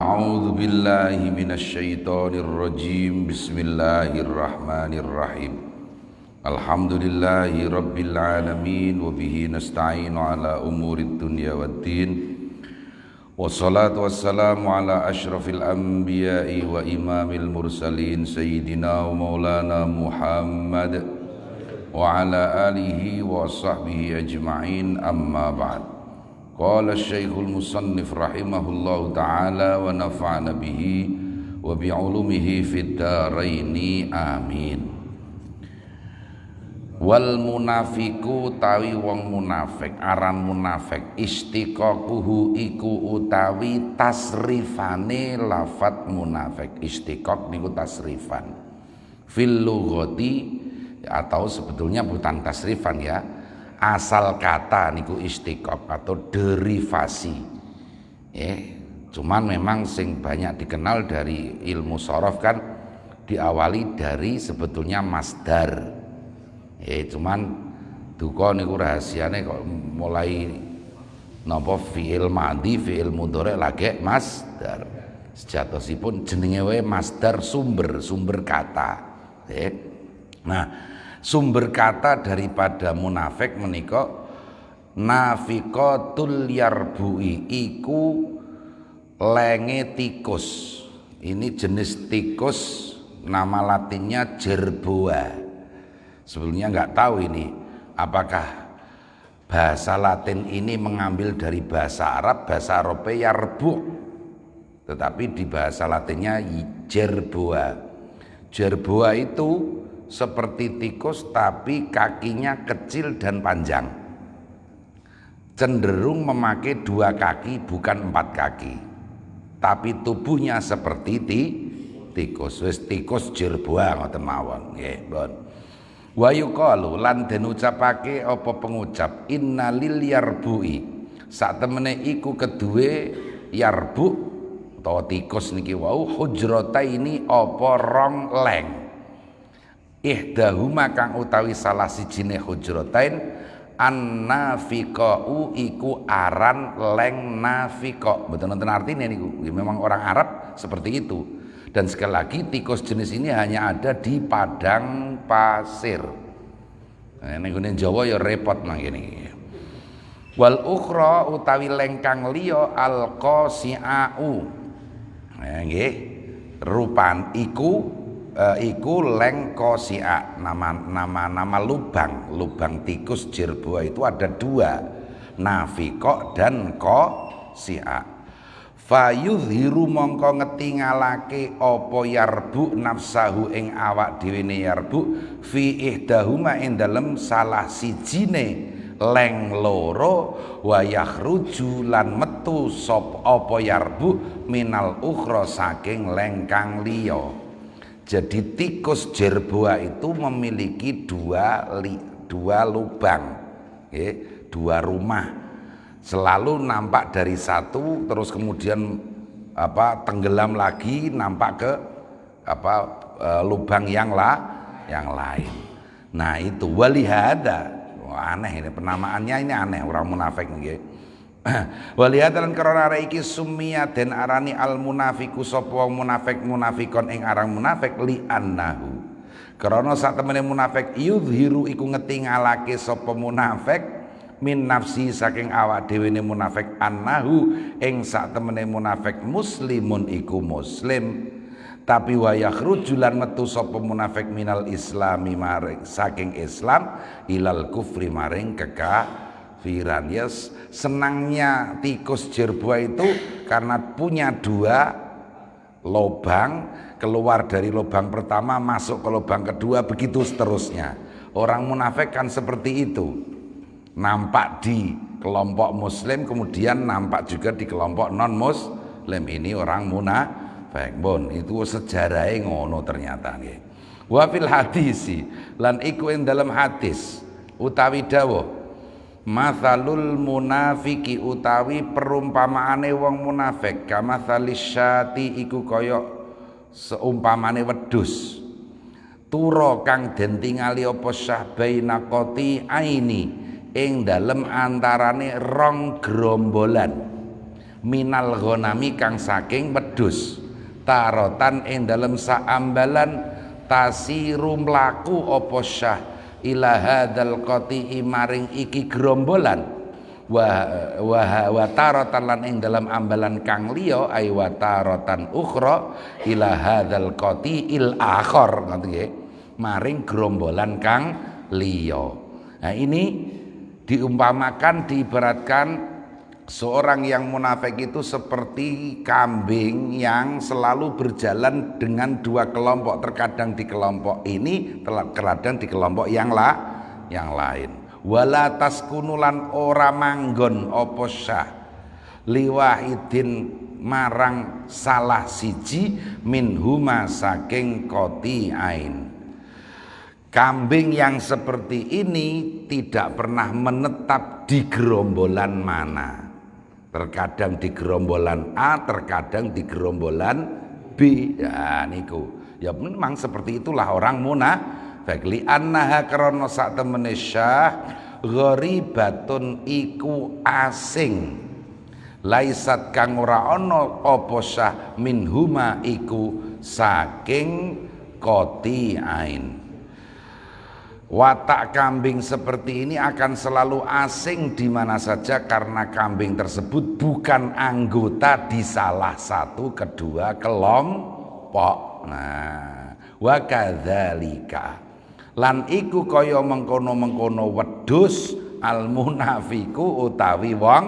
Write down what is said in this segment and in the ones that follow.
A'udzu billahi minasyaitonir rajim. Bismillahirrahmanirrahim. Alhamdulillahi rabbil alamin wa bihi nasta'inu ala umurid dunya waddin. Wassalatu wassalamu ala asyrafil anbiya'i wa imamil mursalin sayyidina wa maulana Muhammad wa ala alihi wa sahbihi ajma'in, amma ba'd. Qala Syekhul Musannif rahimahullahu ta'ala wa nafa'ana bihi wa bi'ulumihi fid dharaini amin. Wal munafiku tawi wong munafik, aran munafik istiqaquhu iku utawi tasrifane lafat munafik. Istiqaq niku tasrifan fil lughati, atau sebetulnya bukan tasrifan ya, asal kata niku istiqaq atau derivasi. Cuman memang sing banyak dikenal dari ilmu shorof kan diawali dari sebetulnya masdar. Cuman duka niku rahasiane kok mulai napa fi'il madhi, fi'il mudhari lagi masdar. Sejatosipun jenenge wae masdar sumber kata. Nah, sumber kata daripada munafik menika nafiqatul yarbui, iku lenge tikus. Ini jenis tikus, nama latinnya jerboa. Sebelumnya nggak tahu ini apakah bahasa Latin ini mengambil dari bahasa Arabnya yarbu, tetapi di bahasa Latinnya jerboa. Jerboa itu seperti tikus tapi kakinya kecil dan panjang, cenderung memakai 2 kaki bukan 4 kaki, tapi tubuhnya seperti tikus. Wis tikus jerboa ngoten mawon nggih, Mbon. Wa yuqalu lan den ucapake apa pengucap innalil yarbui, sak temene iku keduwe yarbu utawa tikus niki wau hujrataini apa rong leng. Ihdahuma kang utawi salah sijine hujratain an-nafiqau iku aran leng nafiqa. Mboten nonton artine niku. Memang orang Arab seperti itu. Dan sekali lagi tikus jenis ini hanya ada di padang pasir. Nek ngene Jawa ya repot mangkene. Wal ukhra utawi lengkang liya al-qasi'u. Nggih. Rupan iku leng qasi'a, nama lubang tikus jerboa itu ada 2, nafiqa dan qasi'a. Fayudhiru mongko ngetingalake apa yarbu nafsahu ing awak dhewe ne yarbu fi ihdahuma ing dalem salah sijine leng loro, wa yakhruju lan metu sop apa yarbu minal ukhra saking leng kang liya. Jadi tikus jerboa itu memiliki 2 lubang, 2 rumah. Selalu nampak dari satu, terus kemudian tenggelam lagi, nampak ke lubang yang lain. Nah itu walihada, aneh ini penamaannya, ini aneh orang munafik nggih. Walihada lan karena iki summiya den arani al munafiku sapa wong munafik munafikon ing arang munafik li annahu. Karena sak temene munafik yudhiru iku ngetingalake sapa munafik min nafsi saking awak dhewe ne munafik annahu ing sak temene munafik muslimun iku muslim, tapi wa yakhruju lan metu sapa munafik minal islami maring saking Islam ilal kufri maring kekafiran. Yes, senangnya tikus jerboa itu karena punya 2 lubang, keluar dari lubang pertama masuk ke lubang kedua, begitu seterusnya. Orang munafik kan seperti itu, nampak di kelompok muslim kemudian nampak juga di kelompok non muslim. Ini orang munafik. Bon, itu sejarahnya ngono ternyata nggih. Wa fil hadisi lan iku ing dalam hadis utawi dawuh mathalul munafiki utawi perumpamaane wong munafik kamathalis syati iku kaya seumpamane wedhus turo kang den tingali apa syahbaina qati aini ing dalem antarane rong gerombolan. minal ghanami kang saking wedhus tarotan ing dalem saambalan tasiru mlaku apa syah ila hadzal qati maring iki gerombolan wa taratan lan ing dalam ambalan kang liya ay wa taratan ukhra ila hadzal qati il akhir ngoten nggih maring gerombolan kang liya. Nah ini diumpamakan diibaratkan seorang yang munafik itu seperti kambing yang selalu berjalan dengan dua kelompok, terkadang di kelompok ini, terkadang di kelompok yang lain. Wala taskunulan ora manggon apa syah liwahidin marang salah siji minhuma saking qoti ain. Kambing yang seperti ini tidak pernah menetap di gerombolan mana. Terkadang di gerombolan A, terkadang di gerombolan B. Ya niku. Ya memang seperti itulah orang munafik. Li annaha karena sak temene syah gharibatun iku asing. Laisat kang ora ana apa syah minhuma iku saking qoti ain. Watak kambing seperti ini akan selalu asing di mana saja karena kambing tersebut bukan anggota di salah satu kedua kelompok. Nah, wa kadzalika lan iku kaya mengkono-mengkono wedhus al munafiku utawi wong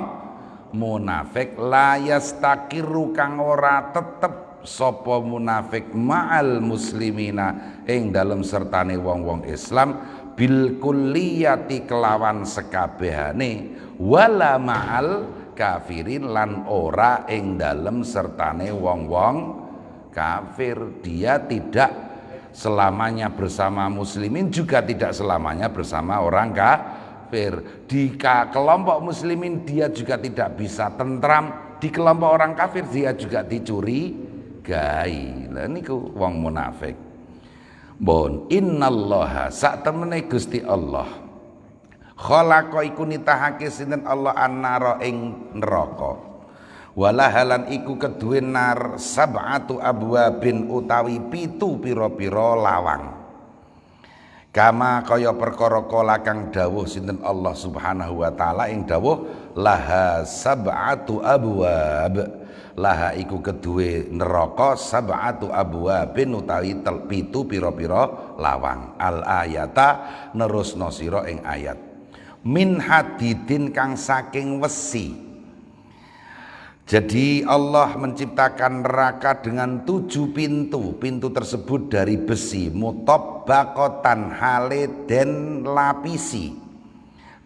munafik la yastaqiru kang ora tetep sapa munafik ma'al muslimina ing dalem sertane wong-wong Islam bil kulliyati kelawan sekabehane wala ma'al kafirin lan ora ing dalem sertane wong-wong kafir. Dia tidak selamanya bersama muslimin, juga tidak selamanya bersama orang kafir. Di kelompok muslimin dia juga tidak bisa tentram, di kelompok orang kafir dia juga dicuri gai. Lah niku wong munafik. Bon innallaha sak temene Gusti Allah khalaqa iku nitahake sinten Allah annara ing neraka walahalan iku keduwe nar sab'atu abwabin utawi pitu pira-pira lawang kama kaya perkara kala kang dawuh sinten Allah Subhanahu wa taala ing dawuh laha sab'atu abwab laha iku keduwe neraka sab'atu abwabin utawi pitu pira-pira lawang. Al ayata nerusno sira ing ayat min hadidin kang saking wesi. Jadi Allah menciptakan neraka dengan 7 pintu. Pintu tersebut dari besi mutabbaqatan hale den lapisi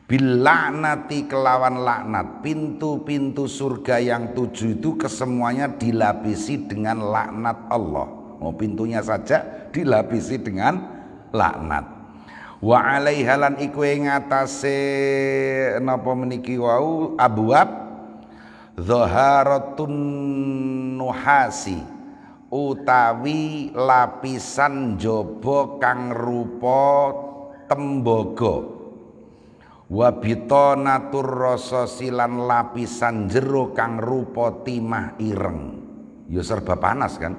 bil laknati kelawan laknat. Pintu-pintu surga yang 7 itu kesemuanya dilapisi dengan laknat Allah. Pintunya saja dilapisi dengan laknat. Wa alaiha lan iku ing atase napa meniki wau abwab dhaharatun nuhasi utawi lapisan jaba kang rupa tembaga wabitonatur rasa silan lapisan jero kang rupa timah ireng. Ya serba panas kan,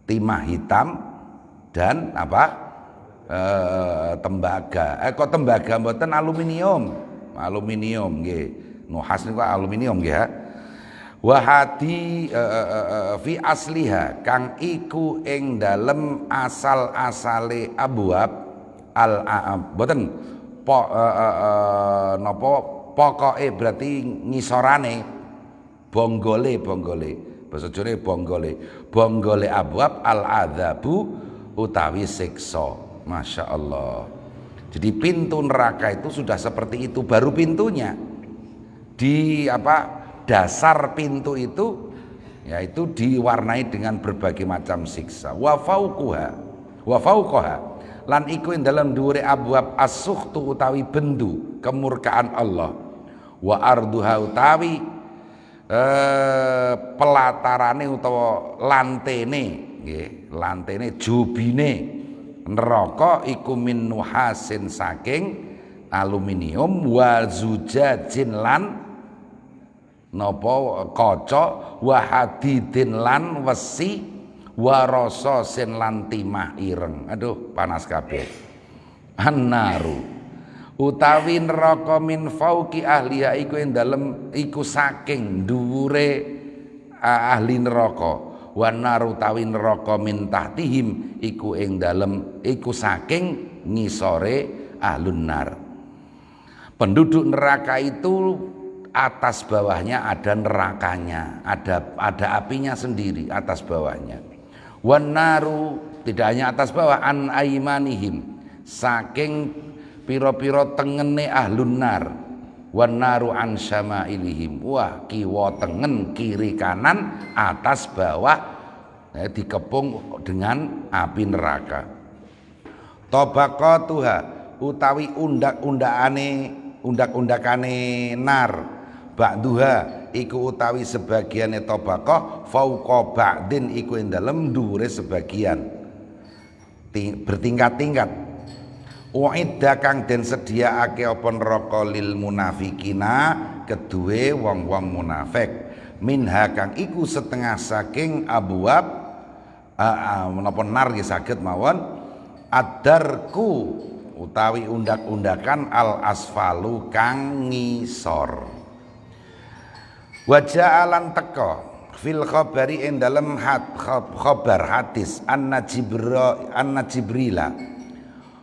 timah hitam dan apa tembaga. Kok tembaga mboten aluminium nggih, nuhas niku aluminium nggih ya. Wahadi fi asliha kang iku ing dalem asal-asale abwab al mboten napa pokoke berarti ngisorane bonggole basa Jawa bonggole abwab al adzabu utawi siksa. Masya Allah. Jadi pintu neraka itu sudah seperti itu, baru pintunya di dasar pintu itu yaitu diwarnai dengan berbagai macam siksa. Wa fauqaha lan iku ing dalam dhuwure abwab as-sukhtu utawi bendu kemurkaan Allah. Wa arduha utawi pelatarane utawa lantene nggih, lantene jubine neraka iku min nuhasin saking aluminium wa zujajin lan napa kaca wa hadidin lan wesi wa rasasin lan timah ireng. Aduh panas kabeh. Annaru utawi neraka min fauqi ahliha iku ing dalem iku saking dhuwure ahli neraka, wa naru utawi neraka min tahtihim iku ing dalem iku saking ngisore ahlun nar. Penduduk neraka itu atas bawahnya ada nerakanya, ada apinya sendiri atas bawahnya. Wan naru tidak hanya atas bawah, an aimanihim saking piro-piro tengene ahlun nar, wan naru an syama'ilihim, wah kiwa tengen kiri kanan atas bawah dikepung dengan api neraka. Tabaqatuha utawi undak-undakane nar, ba'duha iku utawi sebagiane tabaqah, fauqa ba'din iku ing dalem dhuwure sebagian, bertingkat-tingkat. Uidda kang den sediaake apa neraka lil munafikina kedue wong-wong munafik, minha kang iku setengah saking abwab menapa nar nggih saged mawon adarku utawi undak-undakan al asfalu kang ngisor. Waja'alan teka fil khabari ing dalem khabar hadis anna Jibrila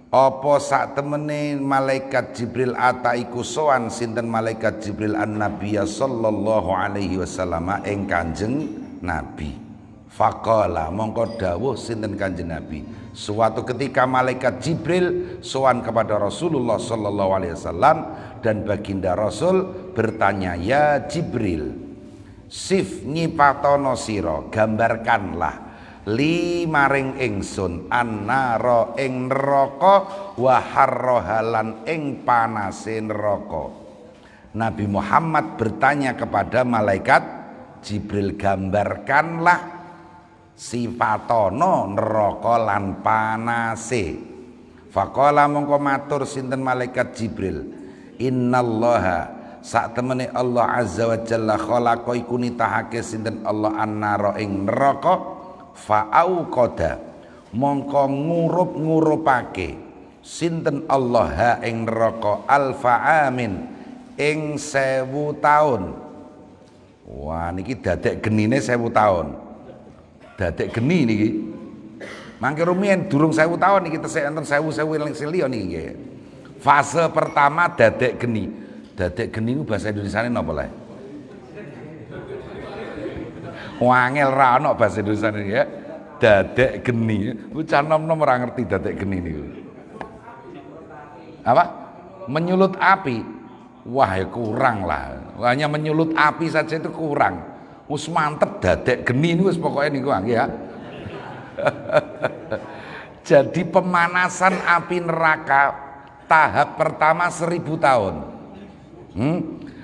apa sak temene malaikat Jibril ata iku sowan sinten malaikat Jibril an-nabiyya sallallahu alaihi wasallam ing Kanjeng Nabi. Faqala mongko dawuh sinten Kanjeng Nabi, suatu ketika malaikat Jibril sowan kepada Rasulullah sallallahu alaihi wasallam dan baginda Rasul bertanya, ya Jibril, sif nyipatono sira, gambarkanlah li maring ingsun annara ing neraka wa harrohalan ing panase neraka. Nabi Muhammad bertanya kepada malaikat Jibril, gambarkanlah sifatono neraka lan panase. Faqala mongko matur sinten malaikat Jibril, innallaha sak temene Allah azza wa jalla khalaqa iku nitahake sinten Allah annara ing neraka, fa'auqada mongko ngurup-ngurupake sinten Allah ha ing neraka alfa amin ing 1000 taun. Wah niki dadek genine 1000 taun. Dadek geni niki. Mangke rumiyin durung 1000 taun niki tesih enten 1000 liya niki nggih. Fase pertama dadek geni. Dadek geni niku bahasa Indonesiane napa le? Wangel ra ono bahasa Indonesia ini ya. Dadek geni. Bocah nom-nom ora ngerti dadek geni niku. Apa? Menyulut api. Wah ya kurang lah. Hanya menyulut api saja itu kurang. Wis mantep dadek geni niku wis pokoke niku ya. Jadi pemanasan api neraka tahap pertama 1000 tahun.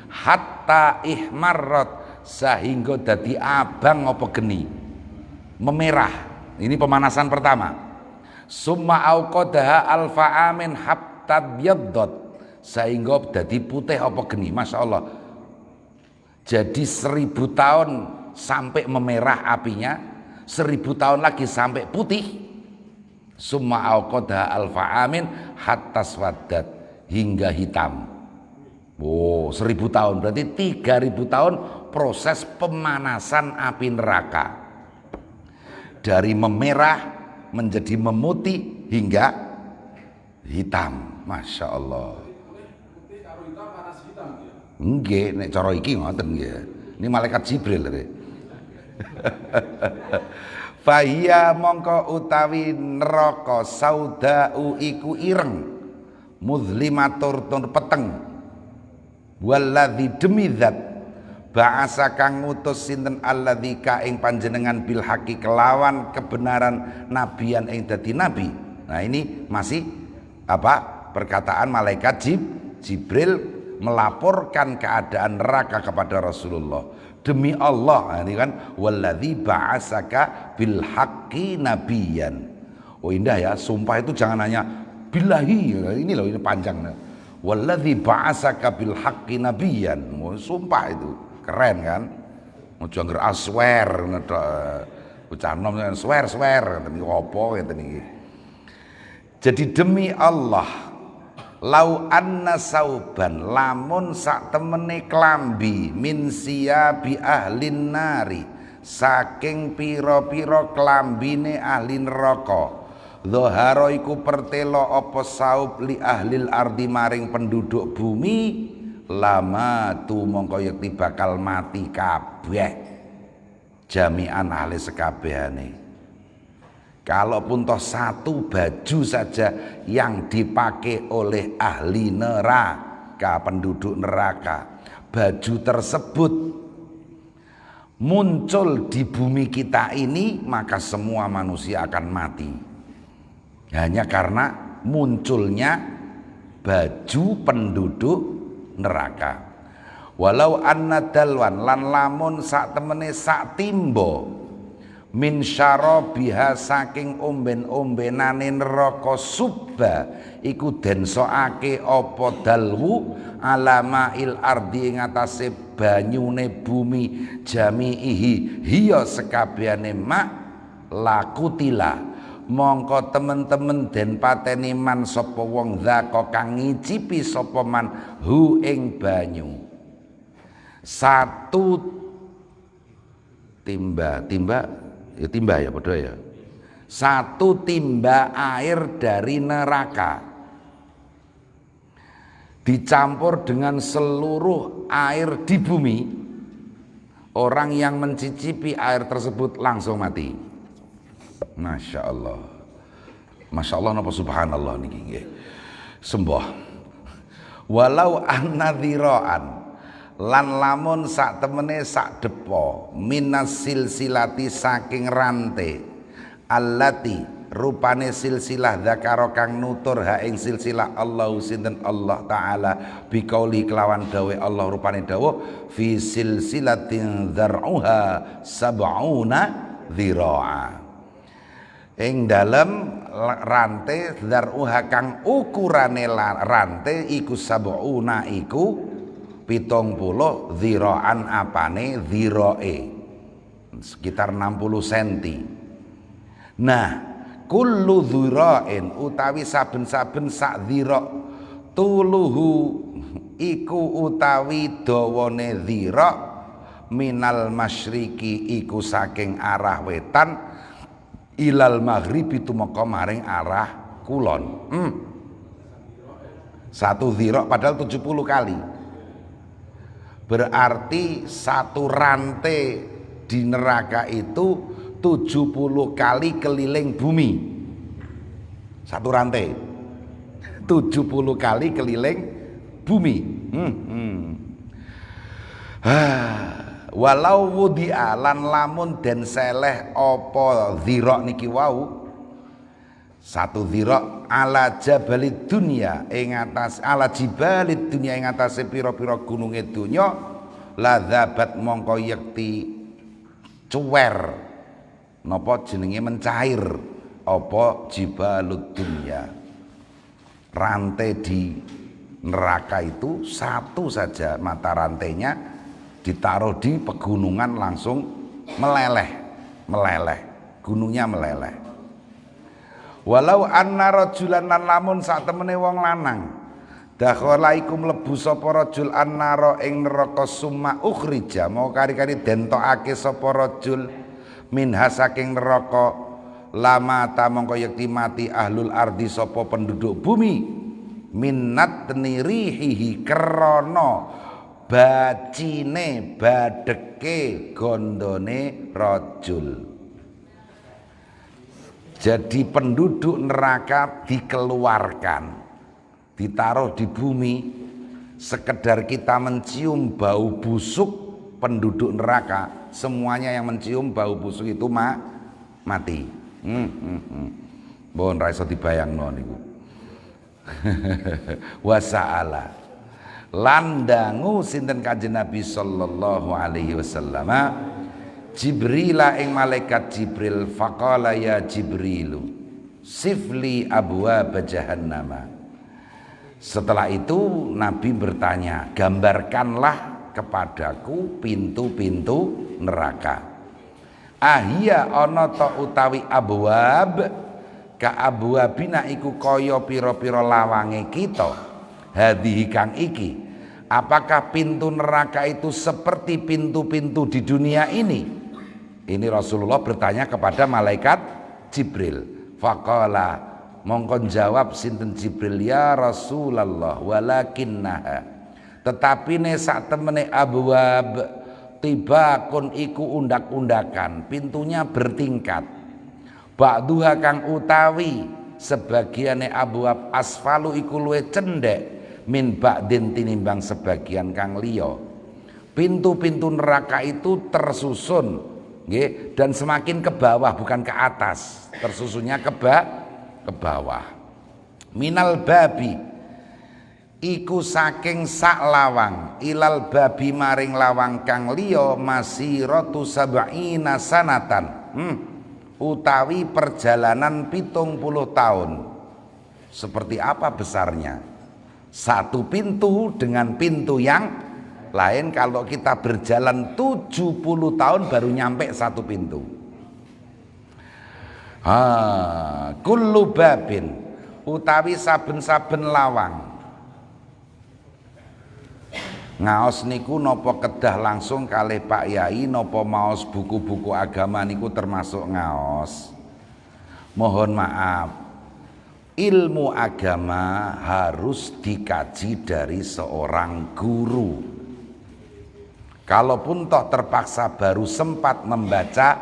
Hatta ihmarrat sehingga dadi abang apa geni, memerah. Ini pemanasan pertama. Summa auqadaha alfa amin hatta byaddad sehingga dadi putih apa geni. Masya Allah. Jadi 1000 tahun sampai memerah apinya, 1000 tahun lagi sampai putih. Summa auqadaha alfa amin hatta swaddat hingga hitam. Oh, 1000 tahun berarti 3000 tahun proses pemanasan api neraka. Dari memerah menjadi memutih hingga hitam. Masya Allah. Nggih, nek cara iki ngoten nggih. Ini malaikat Jibril nggih. Fahiya mongko utawi neraka saudau iku ireng, muzlimatur tur peteng. Walladzi demi zat ba'asa kang ngutus sinten alladzi ka ing panjenengan bil haqi kelawan kebenaran nabiyan ing dadi nabi. Nah ini masih apa perkataan malaikat Jibril melaporkan keadaan neraka kepada Rasulullah. Demi Allah, nah, ini kan walladzi ba'asaka bil haqqi nabiyan. Oh indah ya, sumpah itu jangan hanya billahi, ini loh ini panjang. Walladzi ba'asaka bil haqqi nabiyan. Oh, sumpah itu keren kan. Ojo angger aswer ngethok bocah nom swer ngeten iki apa ngeten iki. Jadi demi Allah, lau anna sauban lamun sak temene klambi min siyabi ahlin nari saking pira-pira klambine ahli neraka dhahara iku pertelo apa saub li ahlil ardi maring penduduk bumi lama tu mongko yekti bakal mati kabeh jami'an ahli sekabehane. Kalaupun toh satu baju saja yang dipakai oleh ahli neraka, penduduk neraka, baju tersebut muncul di bumi kita ini, maka semua manusia akan mati. Hanya karena munculnya baju penduduk neraka. Walau anna dalwan lan lamun sak temene sak timbo min syarabiha saking omben-ombenane neraka subba iku den soake apa dalwu alamail ardi ing atase banyune bumi jami'ihi hiya sekabehane mak lakutila mongko temen-temen den pateni man sapa wong zaka kang ngicipi sapa man hu ing banyu. Satu timba ya padha ya. Satu timba air dari neraka dicampur dengan seluruh air di bumi, orang yang mencicipi air tersebut langsung mati. Masya Allah, Masya Allah napa subhanallah niki nggih. Sembah. Walau annadhiraan lan lamun sak temene sak depo minas silsilati saking rante allati rupane silsilah dzakara kang nutur ha ing silsilah Allah sinten Allah taala biqauli kelawan dawe Allah rupane dawuh fi silsilatin dzar'uha sab'una dzira'a ing dalem rante dzar'uha kang ukurane rante iku sab'una iku 70 dhira'an apane dhirae sekitar 60 cm. Nah, kullu dhira'in utawi saben-saben sak dhira' tuluhu iku utawi dawane dhira' minal masyriki iku saking arah wetan ilal maghribi tumeka maring arah kulon. Satu dhira' padahal 70 kali. Berarti satu rantai di neraka itu 70 kali keliling bumi. Satu rantai 70 kali keliling bumi. Walau wudi'a lan lamun den seleh apa dhira' niki wau satu dhira' ala jabalid dunya ing atas ala jibalid dunya ing atase pira-pira gununge donya ladzabat mongko yekti cuwer napa jenenge mencair apa jibalud dunya. Rantai di neraka itu satu saja mata rantainya ditaruh di pegunungan langsung meleleh gunungnya meleleh. Walau anna rajulan lan lamun sak temene wong lanang dakhala iku mlebu sapa rajul annara ing neraka summa ukhrija mau kari-kari den tokake sapa rajul minha saking neraka lama ta mongko yekti mati ahlul ardi sapa penduduk bumi minnat nirihi krana bacine badeke gondone rajul. Jadi penduduk neraka dikeluarkan, ditaruh di bumi, sekedar kita mencium bau busuk penduduk neraka, semuanya yang mencium bau busuk itu mati. Bon ra iso dibayangno niku. Wasa'ala landangu sinten Kanjeng Nabi sallallahu alaihi wasallam Jibrila ing malaikat Jibril faqala ya Jibrilu sifli abwaab jahannam. Setelah itu Nabi bertanya, gambarkanlah kepadaku pintu-pintu neraka. Ahia ana ta utawi abwab ka abwabina iku kaya pira-pira lawange kita hadhihi kang iki. Apakah pintu neraka itu seperti pintu-pintu di dunia ini? Ini Rasulullah bertanya kepada malaikat Jibril. Faqala mongkon jawab sinten Jibril, ya Rasulullah walakinnaha, tetapi ne sak temene abwab tibakun iku undak-undakan, pintunya bertingkat. Ba'duha kang utawi sebagiane abwab asfalu iku luwe cendek min ba'din tinimbang sebagian kang liya. Pintu-pintu neraka itu tersusun nggih, dan semakin ke bawah bukan ke atas, tersusunnya ke bawah. Minal babi iku saking sak lawang ilal babi maring lawang kang liya masiratu sab'ina sanatan, utawi perjalanan 70 tahun. Seperti apa besarnya satu pintu dengan pintu yang lain? Kalau kita berjalan 70 tahun baru nyampe satu pintu. Kullu babin utawi saben-saben lawang. Ngaos niku nopo kedah langsung kalih Pak Yai, nopo maos buku-buku agama niku termasuk ngaos. Mohon maaf, ilmu agama harus dikaji dari seorang guru. Kalaupun toh terpaksa baru sempat membaca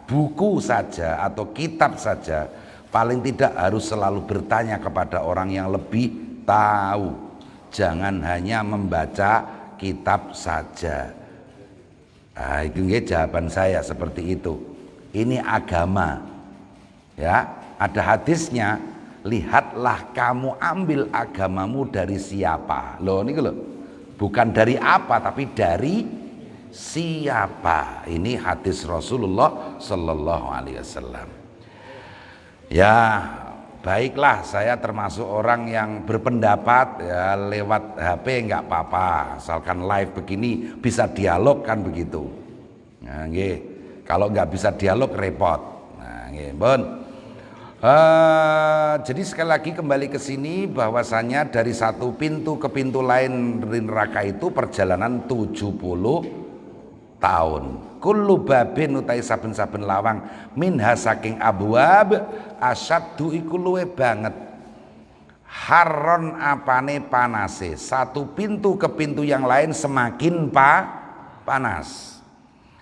buku saja atau kitab saja, paling tidak harus selalu bertanya kepada orang yang lebih tahu. Jangan hanya membaca kitab saja. Itu jawaban saya seperti itu. Ini agama, ya. Ada hadisnya, lihatlah kamu ambil agamamu dari siapa. Loh ini loh, bukan dari apa tapi dari siapa. Ini hadis Rasulullah Sallallahu Alaihi Wasallam. Ya baiklah, saya termasuk orang yang berpendapat ya lewat HP nggak apa-apa, asalkan live begini bisa dialog kan begitu. Nah, kalau nggak bisa dialog repot. Nah, bon. Jadi sekali lagi kembali ke sini bahwasanya dari satu pintu ke pintu lain di neraka itu perjalanan 70 tahun. Kullu babin utai saben-saben lawang minha saking abwab asyaddu iku luwe banget harron apane panase. Satu pintu ke pintu yang lain semakin panas.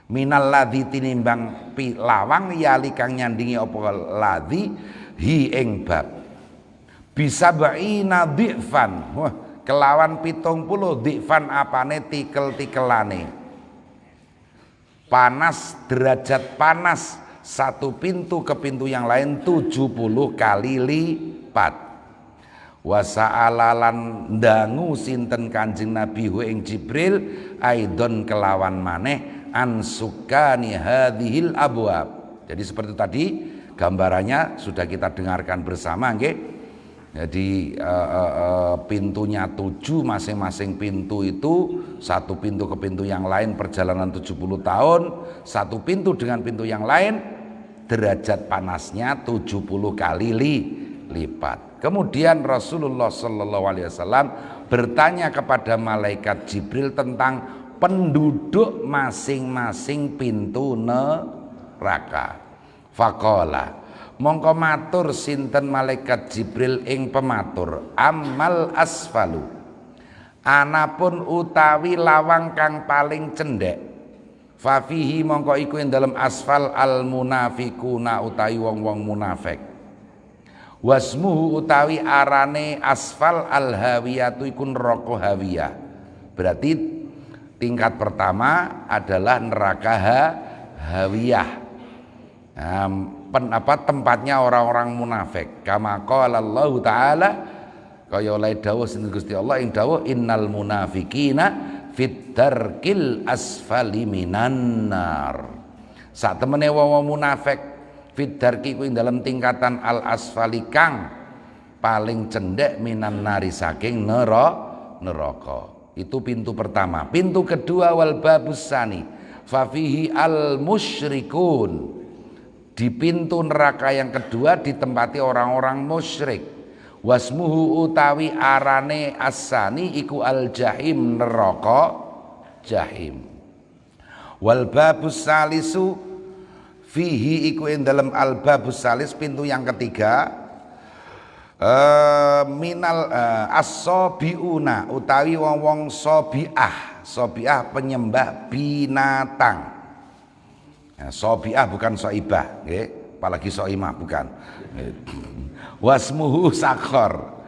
Minal ladzi tinimbang lawang yali kang nyandingi apa ladzi hi ing bab bisa ba'ina dhi'fan. Wah, kelawan 70 dhi'fan apane tikel-tikelane. Panas, derajat panas satu pintu ke pintu yang lain 70 kali lipat. Wasa'alalan dangu sinten Kanjeng Nabi hu ing Jibril aidon kelawan maneh ansukani hadhil abwab. Jadi seperti tadi gambarannya sudah kita dengarkan bersama nggih. Jadi pintunya 7, masing-masing pintu itu satu pintu ke pintu yang lain perjalanan 70 tahun, satu pintu dengan pintu yang lain derajat panasnya 70 kali lipat. Kemudian Rasulullah Sallallahu Alaihi Wasallam bertanya kepada malaikat Jibril tentang penduduk masing-masing pintu neraka. Faqala mongko matur sinten malaikat Jibril ing pematur, amal asfalu anapun utawi lawang kang paling cendek, fafihi mongko iku ing dalem asfal al munafiquna utawi wong-wong munafik, wasmuhu utawi arane asfal al hawiyatu iku neraka hawiyah. Berarti tingkat pertama adalah neraka hawiyah. Tempatnya orang-orang munafik. Kama qala Allah Ta'ala, kaya oleh dawuh sinten Gusti Allah ing dawuh innal munafiqina fit darkil asfali minan nar. Sak temene wong munafik fit darki kuwi dalam tingkatan al asfali kang paling cendek minan nari saking neraka. Itu pintu pertama. Pintu kedua wal babus sani fafihi al musyrikun. Di pintu neraka yang kedua ditempati orang-orang musyrik. Wasmuhu utawi arane asani iku al jahim, neraka jahim. Wal babus salisu fihi iku ing dalam al babus salis, pintu yang ketiga, minal as-sobiuna utawi wong-wong sobiah. Sobiah penyembah binatang. Sobiah bukan soibah, apalagi soimah bukan. Wasmuhu sakor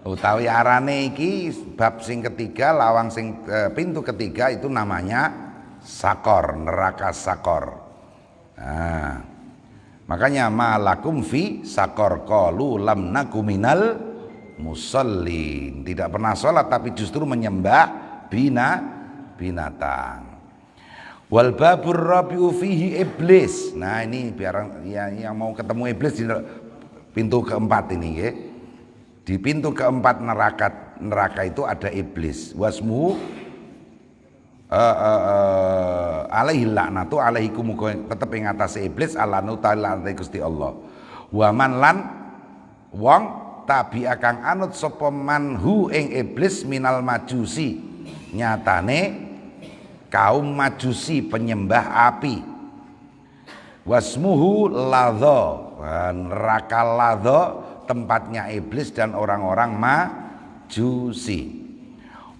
utawi arane iki bab sing ketiga, lawang sing pintu ketiga itu namanya sakor, neraka sakor. Nah, makanya malakum fi sakor qalu lam naku minal musallin. Tidak pernah sholat tapi justru menyembah binatang. Wal babur rabiu fihi iblis. Nah ini biar yang mau ketemu iblis di pintu keempat ini ya. Di pintu keempat neraka itu ada iblis. Wasmu alaihi laknatu alaihikum, tetep ing atase iblis alanu ta'ala Gusti Allah. Wa man lan wong tabi akang anut sapa manhu ing iblis minal majusi, nyatane kaum majusi penyembah api. Wasmuhu ladho, neraka ladho tempatnya iblis dan orang-orang majusi.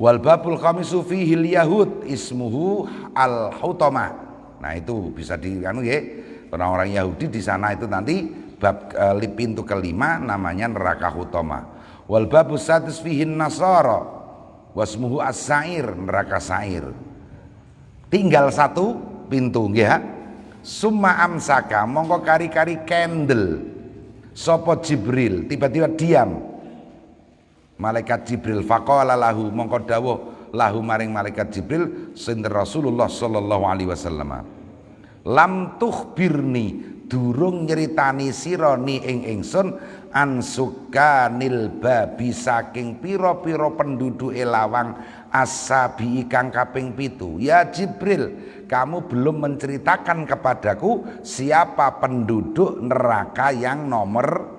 Wal babul khamisu fihil yahud ismuhu al hutama. Nah itu bisa dianu ya, orang-orang Yahudi di sana itu nanti bab pintu kelima namanya neraka hutama. Wal babus sadis fihin nasara wasmuhu as-sa'ir, neraka sa'ir. Tinggal satu pintu ya. Summa amsaka mongko kari-kari candle sopo Jibril, tiba-tiba diam malaikat Jibril. Faqala lahu mongko dawuh lahu maring malaikat Jibril sinten Rasulullah sallallahu alaihi wasallam. Lam tukhbirni, durung nyeritani sira ni ing ingsun ansukanil babi saking pira-pira penduduke lawang asabi kang kaping 7. Ya Jibril, kamu belum menceritakan kepadaku siapa penduduk neraka yang nomor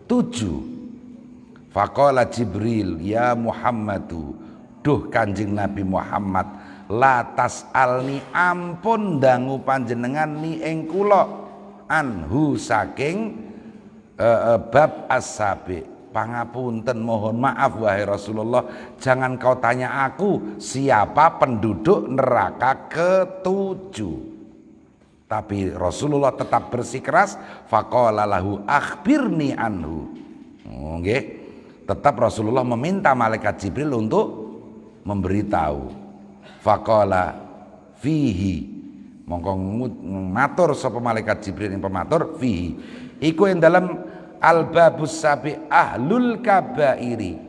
7. Faqala Jibril, ya Muhammadu, duh Kanjeng Nabi Muhammad, la tas'alni, ampun dangu panjenengan ni ing kula anhu saking bab as-sabi. Pangapunten, mohon maaf wahai Rasulullah, jangan kau tanya aku siapa penduduk neraka ke-7. Tapi Rasulullah tetap bersikeras. Faqala lahu akhbirni anhu. Nggih, tetap Rasulullah meminta malaikat Jibril untuk memberitahu. Faqala fihi, mongko matur sapa malaikat Jibril yang pematur fihi iku yang dalam al-babus sabi ahlul kabairi,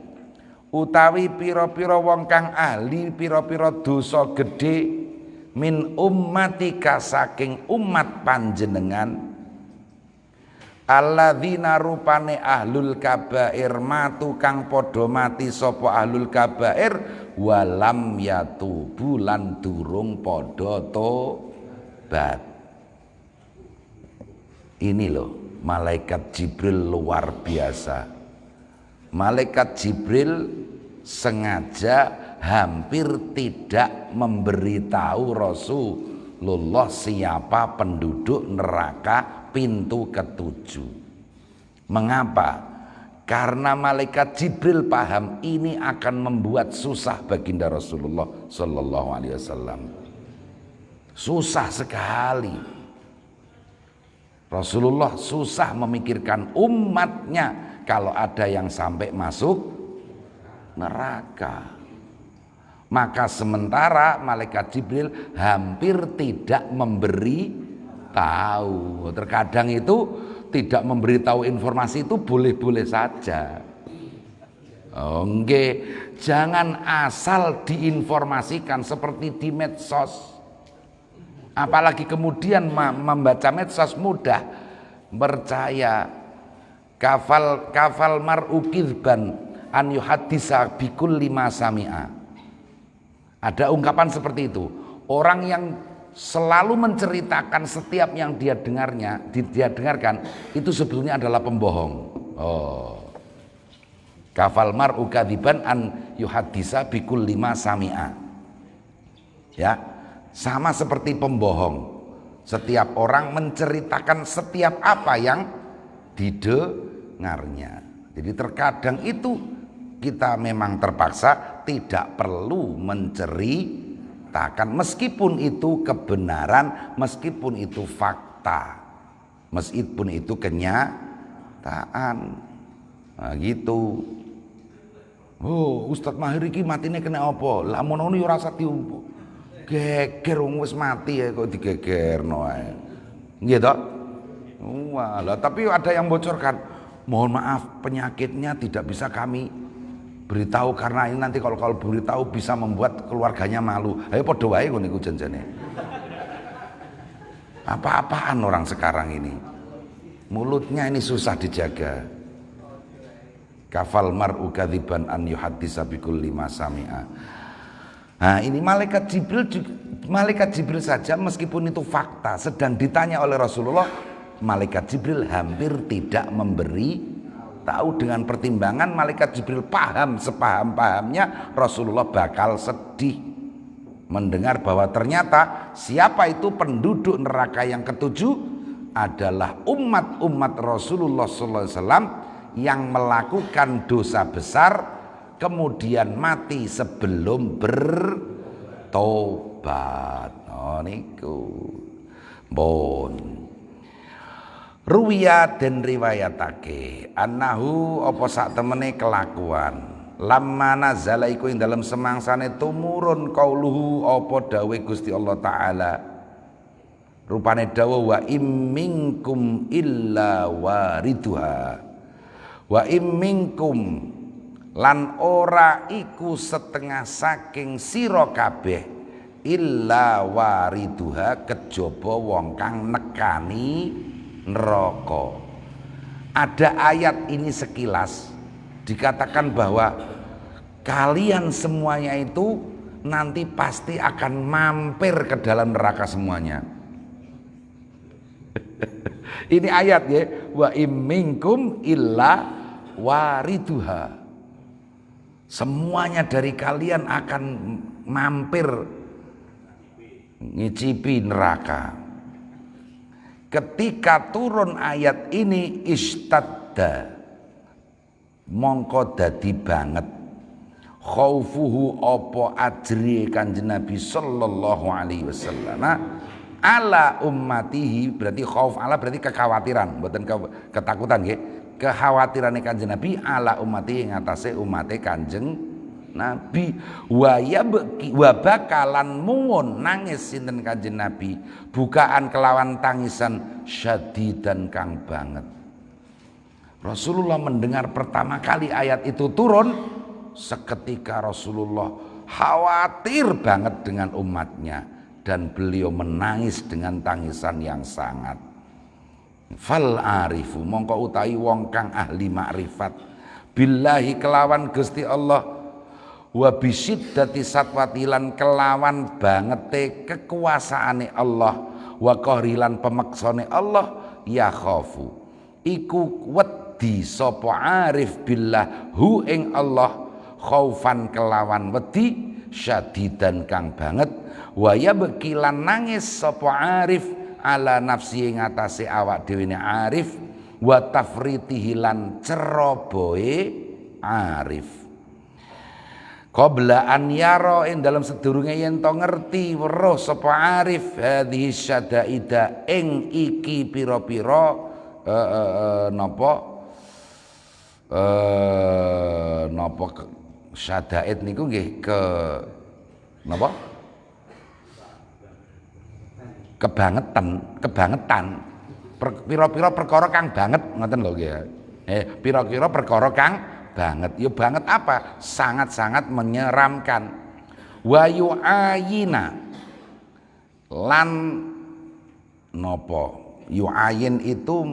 utawi pira-pira wong kang ahli pira-pira dosa gedhe min ummatika saking umat panjenengan. Alladzina rupane ahlul kabair matu kang padha mati sapa ahlul kabair walam yatubu lan durung padha tobat. Ini loh malaikat Jibril luar biasa. Malaikat Jibril sengaja hampir tidak memberitahu Rasulullah siapa penduduk neraka pintu ke-7. Mengapa? Karena malaikat Jibril paham ini akan membuat susah baginda Rasulullah sallallahu alaihi wasallam. Susah sekali. Rasulullah susah memikirkan umatnya kalau ada yang sampai masuk neraka. Maka sementara malaikat Jibril hampir tidak memberi tahu. Terkadang itu tidak memberitahu informasi itu boleh-boleh saja. Oke, jangan asal diinformasikan seperti di medsos. Apalagi kemudian membaca medsos mudah percaya. Kafal mar'u kidban an yuhaddisa bikulli ma sami'a. Ada ungkapan seperti itu. Orang yang selalu menceritakan setiap yang dia dengarkan itu sebetulnya adalah pembohong. Oh. Kafal mar'u kadziban an yuhaddisa bikul lima sami'a. Ya, sama seperti pembohong. Setiap orang menceritakan setiap apa yang didengarnya. Jadi terkadang itu kita memang terpaksa tidak perlu menceritakan, meskipun itu kebenaran, meskipun itu fakta, meskipun itu kenyataan. Nah, gitu. Oh, Ustadz Mahir iki matine kena apa? Lah mono yo ora usah diumpu. Geger wong wis mati ya kok digegerno ae. Nggih toh? Wah, lah tapi ada yang bocorkan. Mohon maaf, penyakitnya tidak bisa kami beritahu karena ini nanti kalau beritahu bisa membuat keluarganya malu. Ayo padha wae ngono iku janjane. Apa-apaan orang sekarang ini. Mulutnya ini susah dijaga. Kafal mar'u kadziban an yuhaddisa bikulli ma sami'a. Nah, ini malaikat Jibril saja meskipun itu fakta sedang ditanya oleh Rasulullah, malaikat Jibril hampir tidak memberi tahu. Dengan pertimbangan malaikat Jibril paham sepaham-pahamnya Rasulullah bakal sedih mendengar bahwa ternyata siapa itu penduduk neraka yang ketujuh adalah umat-umat Rasulullah SAW yang melakukan dosa besar kemudian mati sebelum bertobat. Oh niku bon. Ruwiya den riwayatake annahu apa sak temene kelakuan lamma nazala iku ing dalem semangsane tumurun qauluhu apa dawe Gusti Allah taala, rupane dawuh wa imminkum illa wariduha, wa imminkum lan ora iku setengah saking sira kabeh illa wariduha kejaba wong kang nekani neraka. Ada ayat ini sekilas dikatakan bahwa kalian semuanya itu nanti pasti akan mampir ke dalam neraka semuanya. Ini ayat ya, wa imminkum illa wariduha. Semuanya dari kalian akan mampir ngicipi neraka. Ketika turun ayat ini istadda, mongko dadi banget khaufuhu apa ajri Kanjeng Nabi sallallahu alaihi wasallam ala ummatihi, berarti khauf ala berarti kekhawatiran, mboten ketakutan nggih. Kekhawatiran Kanjeng Nabi ala ummatihi ngatasé umate Kanjeng Nabi. Wa bakalan muwun nangis sinten Kanjeng Nabi, bukaan kelawan tangisan syadidan kang banget. Rasulullah mendengar pertama kali ayat itu turun, seketika Rasulullah khawatir banget dengan umatnya dan beliau menangis dengan tangisan yang sangat. Fal arifu mongko utahi wong kang ahli makrifat billahi kelawan Gusti Allah, wa bisiddati satwatilan kelawan bangete kekuasaane Allah, wa qahrilan pemaksane Allah, ya khafu iku wedi sapa arif billah hu ing Allah, khaufan kelawan wedi syadidan kang banget, wa yabkilan nangis sapa arif ala nafsi ing atase awak dhewe ne arif, wa tafritihi lan cerobohe arif. Qabla an yara ing dalam sedurunge yen to ngerti weruh sapa arif hadhihi syadaida ing iki pira-pira napa syadaid niku nggih napa kebangetan pira-pira perkara kang banget ngoten lho nggih. Pira-pira perkara kang banget. Ya banget apa? Sangat-sangat menyeramkan. Wa yu'ayina lan napa? Yu'ayin itu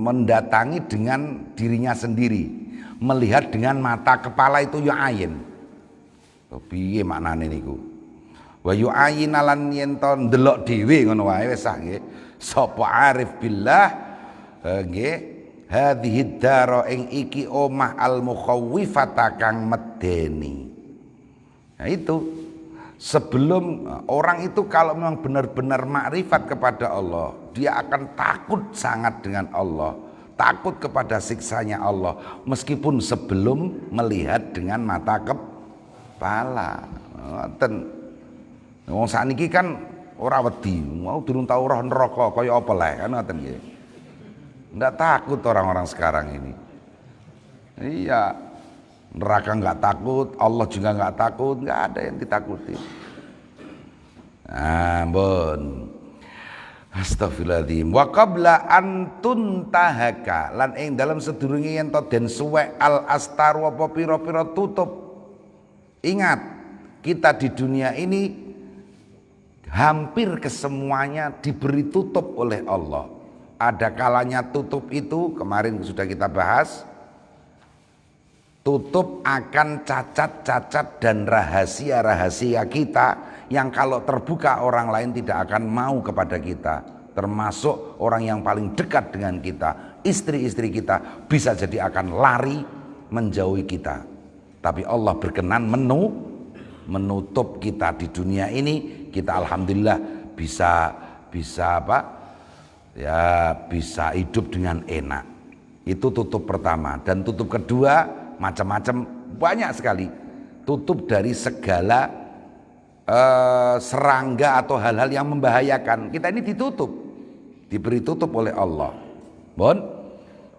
mendatangi dengan dirinya sendiri. Melihat dengan mata kepala itu yu'ayin. Piye maknane niku? Wa yu'ayina lan yen to ndelok dhewe ngono wae wis sak nggih. Sapa arif billah nggih hadhihi dara ing iki omah al mukhawwifata kang medeni. Nah itu sebelum orang itu kalau memang benar-benar makrifat kepada Allah, dia akan takut sangat dengan Allah, takut kepada siksanya Allah meskipun sebelum melihat dengan mata kepala. Ngoten. Wong sakniki kan ora wedi, mau durung tau roh neraka kaya apa leh kan ngoten nggih. Ndak takut orang-orang sekarang ini. Iya, neraka nggak takut, Allah juga nggak takut, nggak ada yang ditakuti. Ampun. Astagfirullahaladzim. Wa qabla an tuntahaka lan ing dalam sedurunge yen to den suwek al astaru apa pira-pira tutup. Ingat, kita di dunia ini hampir kesemuanya diberi tutup oleh Allah. Ada kalanya tutup itu kemarin sudah kita bahas, tutup akan cacat-cacat dan rahasia-rahasia kita yang kalau terbuka orang lain tidak akan mau kepada kita, termasuk orang yang paling dekat dengan kita, istri-istri kita bisa jadi akan lari menjauhi kita. Tapi Allah berkenan menutup kita di dunia ini. Kita alhamdulillah bisa apa? Ya bisa hidup dengan enak. Itu tutup pertama. Dan tutup kedua macam-macam, banyak sekali. Tutup dari segala serangga atau hal-hal yang membahayakan. Kita ini ditutup, diberi tutup oleh Allah,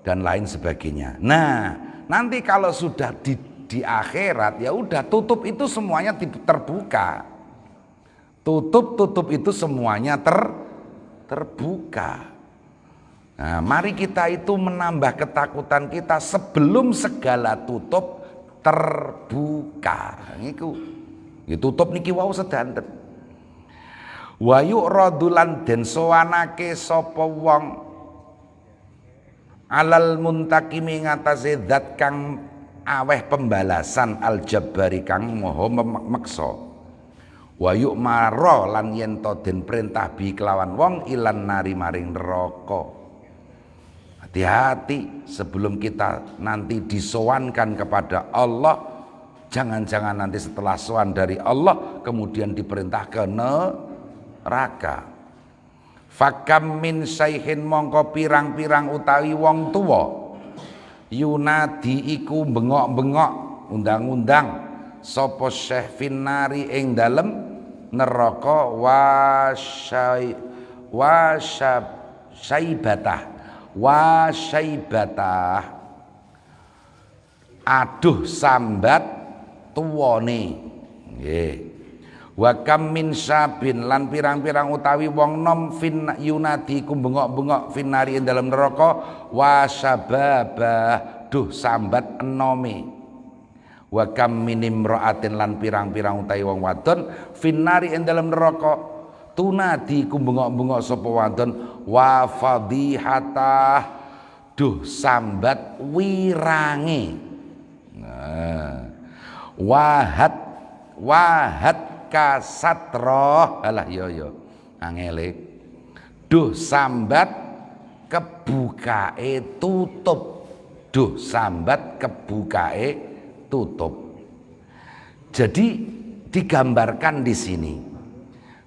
dan lain sebagainya. Nah nanti kalau sudah di akhirat ya udah tutup itu semuanya terbuka. Tutup itu semuanya terbuka. Nah, mari kita itu menambah ketakutan kita sebelum segala tutup terbuka. Niku tutup niki wau sedanten. Wa yu'radulan den sowanake sapa wong alal muntakimi ngatasé zat kang aweh pembalasan al jabbari kang maha meksa. Wa yu'mara lan yen to den perintah bi kelawan wong ilan nari maring neraka. Hati-hati sebelum kita nanti disowankan kepada Allah, jangan-jangan nanti setelah sowan dari Allah kemudian diperintah ke neraka. Fakam min syaihin mongko pirang-pirang utawi wong tuwa yunadi iku bengok-bengok undang-undang sapa syekh finnari ing dalem neraka wa syaibatah aduh sambat tuwane nggih. Wa kam min sabin lan pirang-pirang utawi wong nom fin yunadi ku bengok-bengok finnari ing dalam neraka wa sababah duh sambat enome. Wa kam min imra'atin lan pirang-pirang utawi wong wadon finnari ing dalam neraka tunadi ku bengok-bengok sapa wadon wa fadhihatah duh sambat wirange. Nah, wahat kasatra alah yo angele duh sambat kebukae tutup, duh sambat kebukae tutup. Jadi digambarkan di sini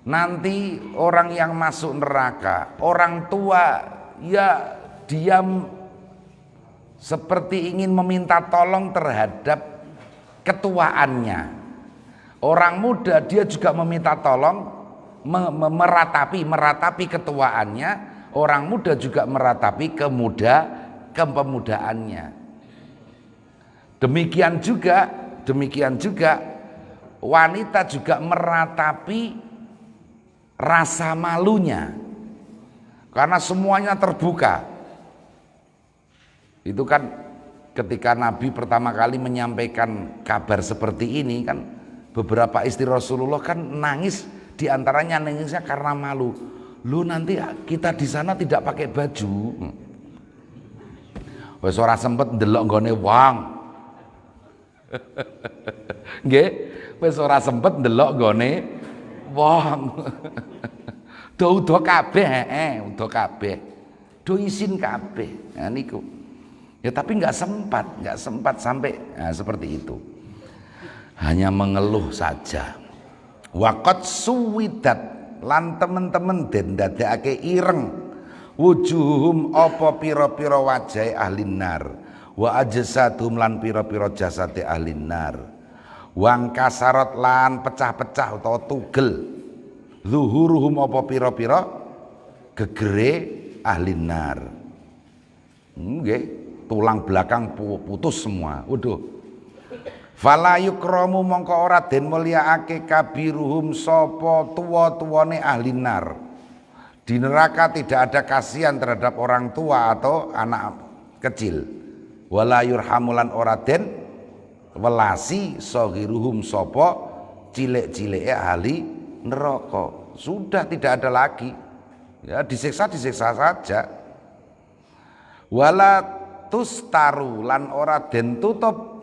nanti orang yang masuk neraka, orang tua ya diam seperti ingin meminta tolong terhadap ketuaannya. Orang muda dia juga meminta tolong meratapi ketuaannya. Orang muda juga meratapi kepemudaannya. Demikian juga wanita juga meratapi rasa malunya. Karena semuanya terbuka. Itu kan ketika Nabi pertama kali menyampaikan kabar seperti ini kan, beberapa istri Rasulullah kan nangis, diantaranya nangisnya karena malu. Lu nanti kita di sana tidak pakai baju. Wes ora sempet ndelok nggone wong. Nggih, wis ora sempet ndelok nggone wong. Do udo kabeh, udo kabeh. Do isin kabeh. Nah niku. Ya tapi nggak sempat sampai seperti itu. Hanya mengeluh saja. Waqat suwidat lan temen-temen den dadekake ireng wujuhum apa pira-pira wajahe ahli nar wa ajsadhum lan pira-pira jasate ahli nar wang kasarot lan pecah-pecah utawa tugel zuhuruhum apa pira-pira gegere ahli nar. Nggih, tulang belakang putus semua. Waduh. Fala yukramu mongko ora den mulyaake kabiruhum sapa tuwa-tuwane ahli nar. Di neraka tidak ada kasihan terhadap orang tua atau anak kecil. Wala yurhamulan ora den welasi saghiruhum sapa cilik-cilike ahli neraka. Sudah tidak ada lagi. Ya disiksa saja. Wala tustaru lan ora den tutup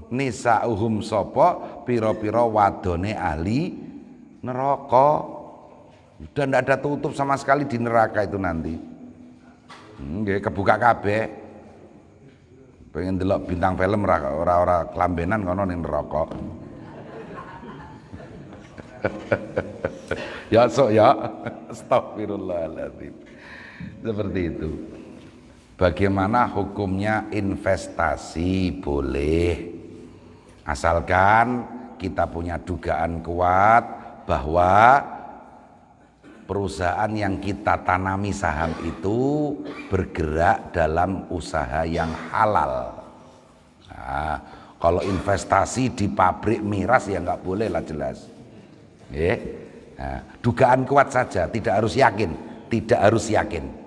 nisauhum sapa pira-pira wadone ahli neraka. Sudah tidak ada tutup sama sekali di neraka itu nanti. Nggih, kebuka kabeh. Pengen delok bintang film ora kelambenan kono ning neraka. Ya sok ya. Astagfirullahaladzim. Seperti itu. Bagaimana hukumnya investasi? Boleh, asalkan kita punya dugaan kuat bahwa perusahaan yang kita tanami saham itu bergerak dalam usaha yang halal. Nah, kalau investasi di pabrik miras ya nggak boleh lah, jelas. Nah, dugaan kuat saja, tidak harus yakin.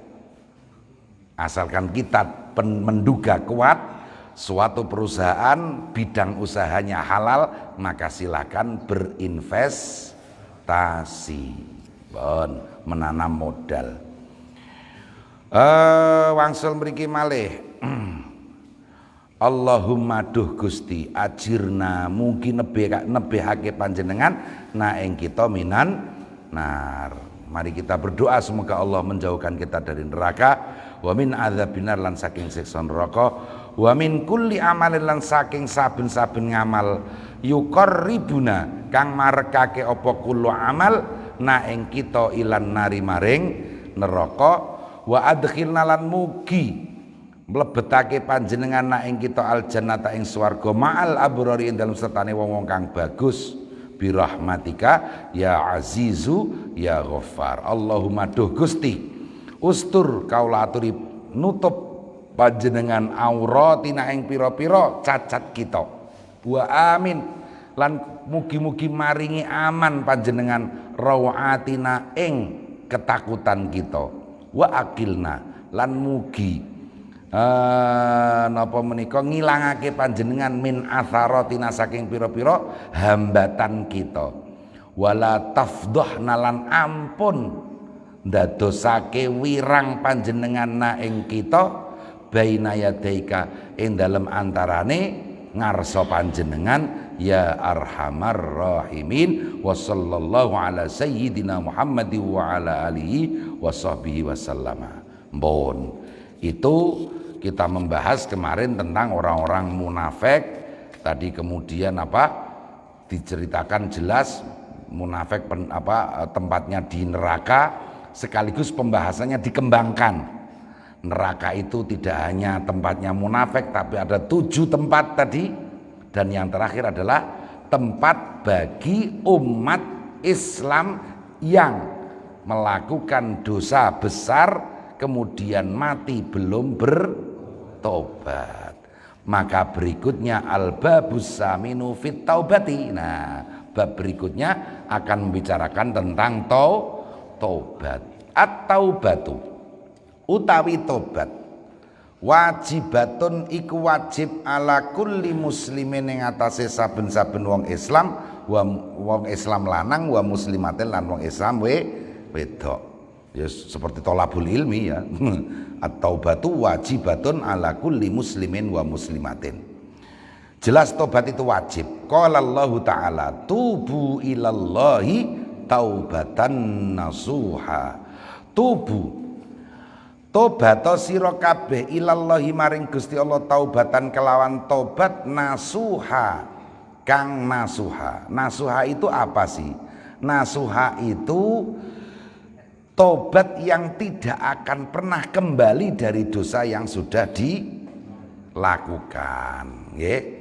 Asalkan kita menduga kuat suatu perusahaan bidang usahanya halal, maka silakan berinvestasi, menanam modal. Wangsul mriki malih. Allahumma duh Gusti ajirna mugi nebehake panjenengan na ing kita minan nar. Mari kita berdoa semoga Allah menjauhkan kita dari neraka, wa min adzabinar lan saking siksa neraka, wa min kulli amalin lan saking saben-saben ngamal yuqarribuna kang marekake apa kullu amal na ing kita ilan nari maring neraka, wa adkhilna lan mugi mlebetake panjenengan na ing kita aljannata ing swarga ma'al abrari ing dalem sertane wong-wong kang bagus birahmatika ya azizu ya ghaffar. Allahumma duh Gusti ustur kaula aturi nutup panjenengan auratina ing pira-pira cacat kita, wa amin lan mugi-mugi maringi aman panjenengan rawatina ing ketakutan kita, wa akilna lan mugi napa menika ngilangake panjenengan min atharatina saking pira-pira hambatan kita, wala tafdhahna lan ampun ndadosake wirang panjenengan na ing kita baina yadaika ing dalem antarane ngarsa panjenengan ya arhamar rahimin. Wa sallallahu ala sayyidina Muhammad wa ala alihi wa sahbihi wasallama. Mbon itu kita membahas kemarin tentang orang-orang munafik tadi, kemudian diceritakan jelas munafik tempatnya di neraka, sekaligus pembahasannya dikembangkan. Neraka itu tidak hanya tempatnya munafik, tapi ada 7 tempat tadi, dan yang terakhir adalah tempat bagi umat Islam yang melakukan dosa besar kemudian mati belum bertobat. Maka berikutnya al-babus saminu fit taubati. Nah, bab berikutnya akan membicarakan tentang taubat. At-taubatu utawi tobat wajibatun iku wajib ala kulli muslimin ing atase saben-saben wong Islam, wong Islam lanang wa muslimatin lan wong Islam wedok. Ya seperti tolabul ilmi ya. At-taubatu wajibatun ala kulli muslimin wa muslimatin. Jelas tobat itu wajib. Qala Allah Ta'ala, tubu ilallahi taubatan nasuha. Tubu, tobato sira kabeh ilallahi maring Gusti Allah taubatan kelawan tobat nasuha kang nasuha. Nasuha itu apa sih? Nasuha itu tobat yang tidak akan pernah kembali dari dosa yang sudah dilakukan. Nggih.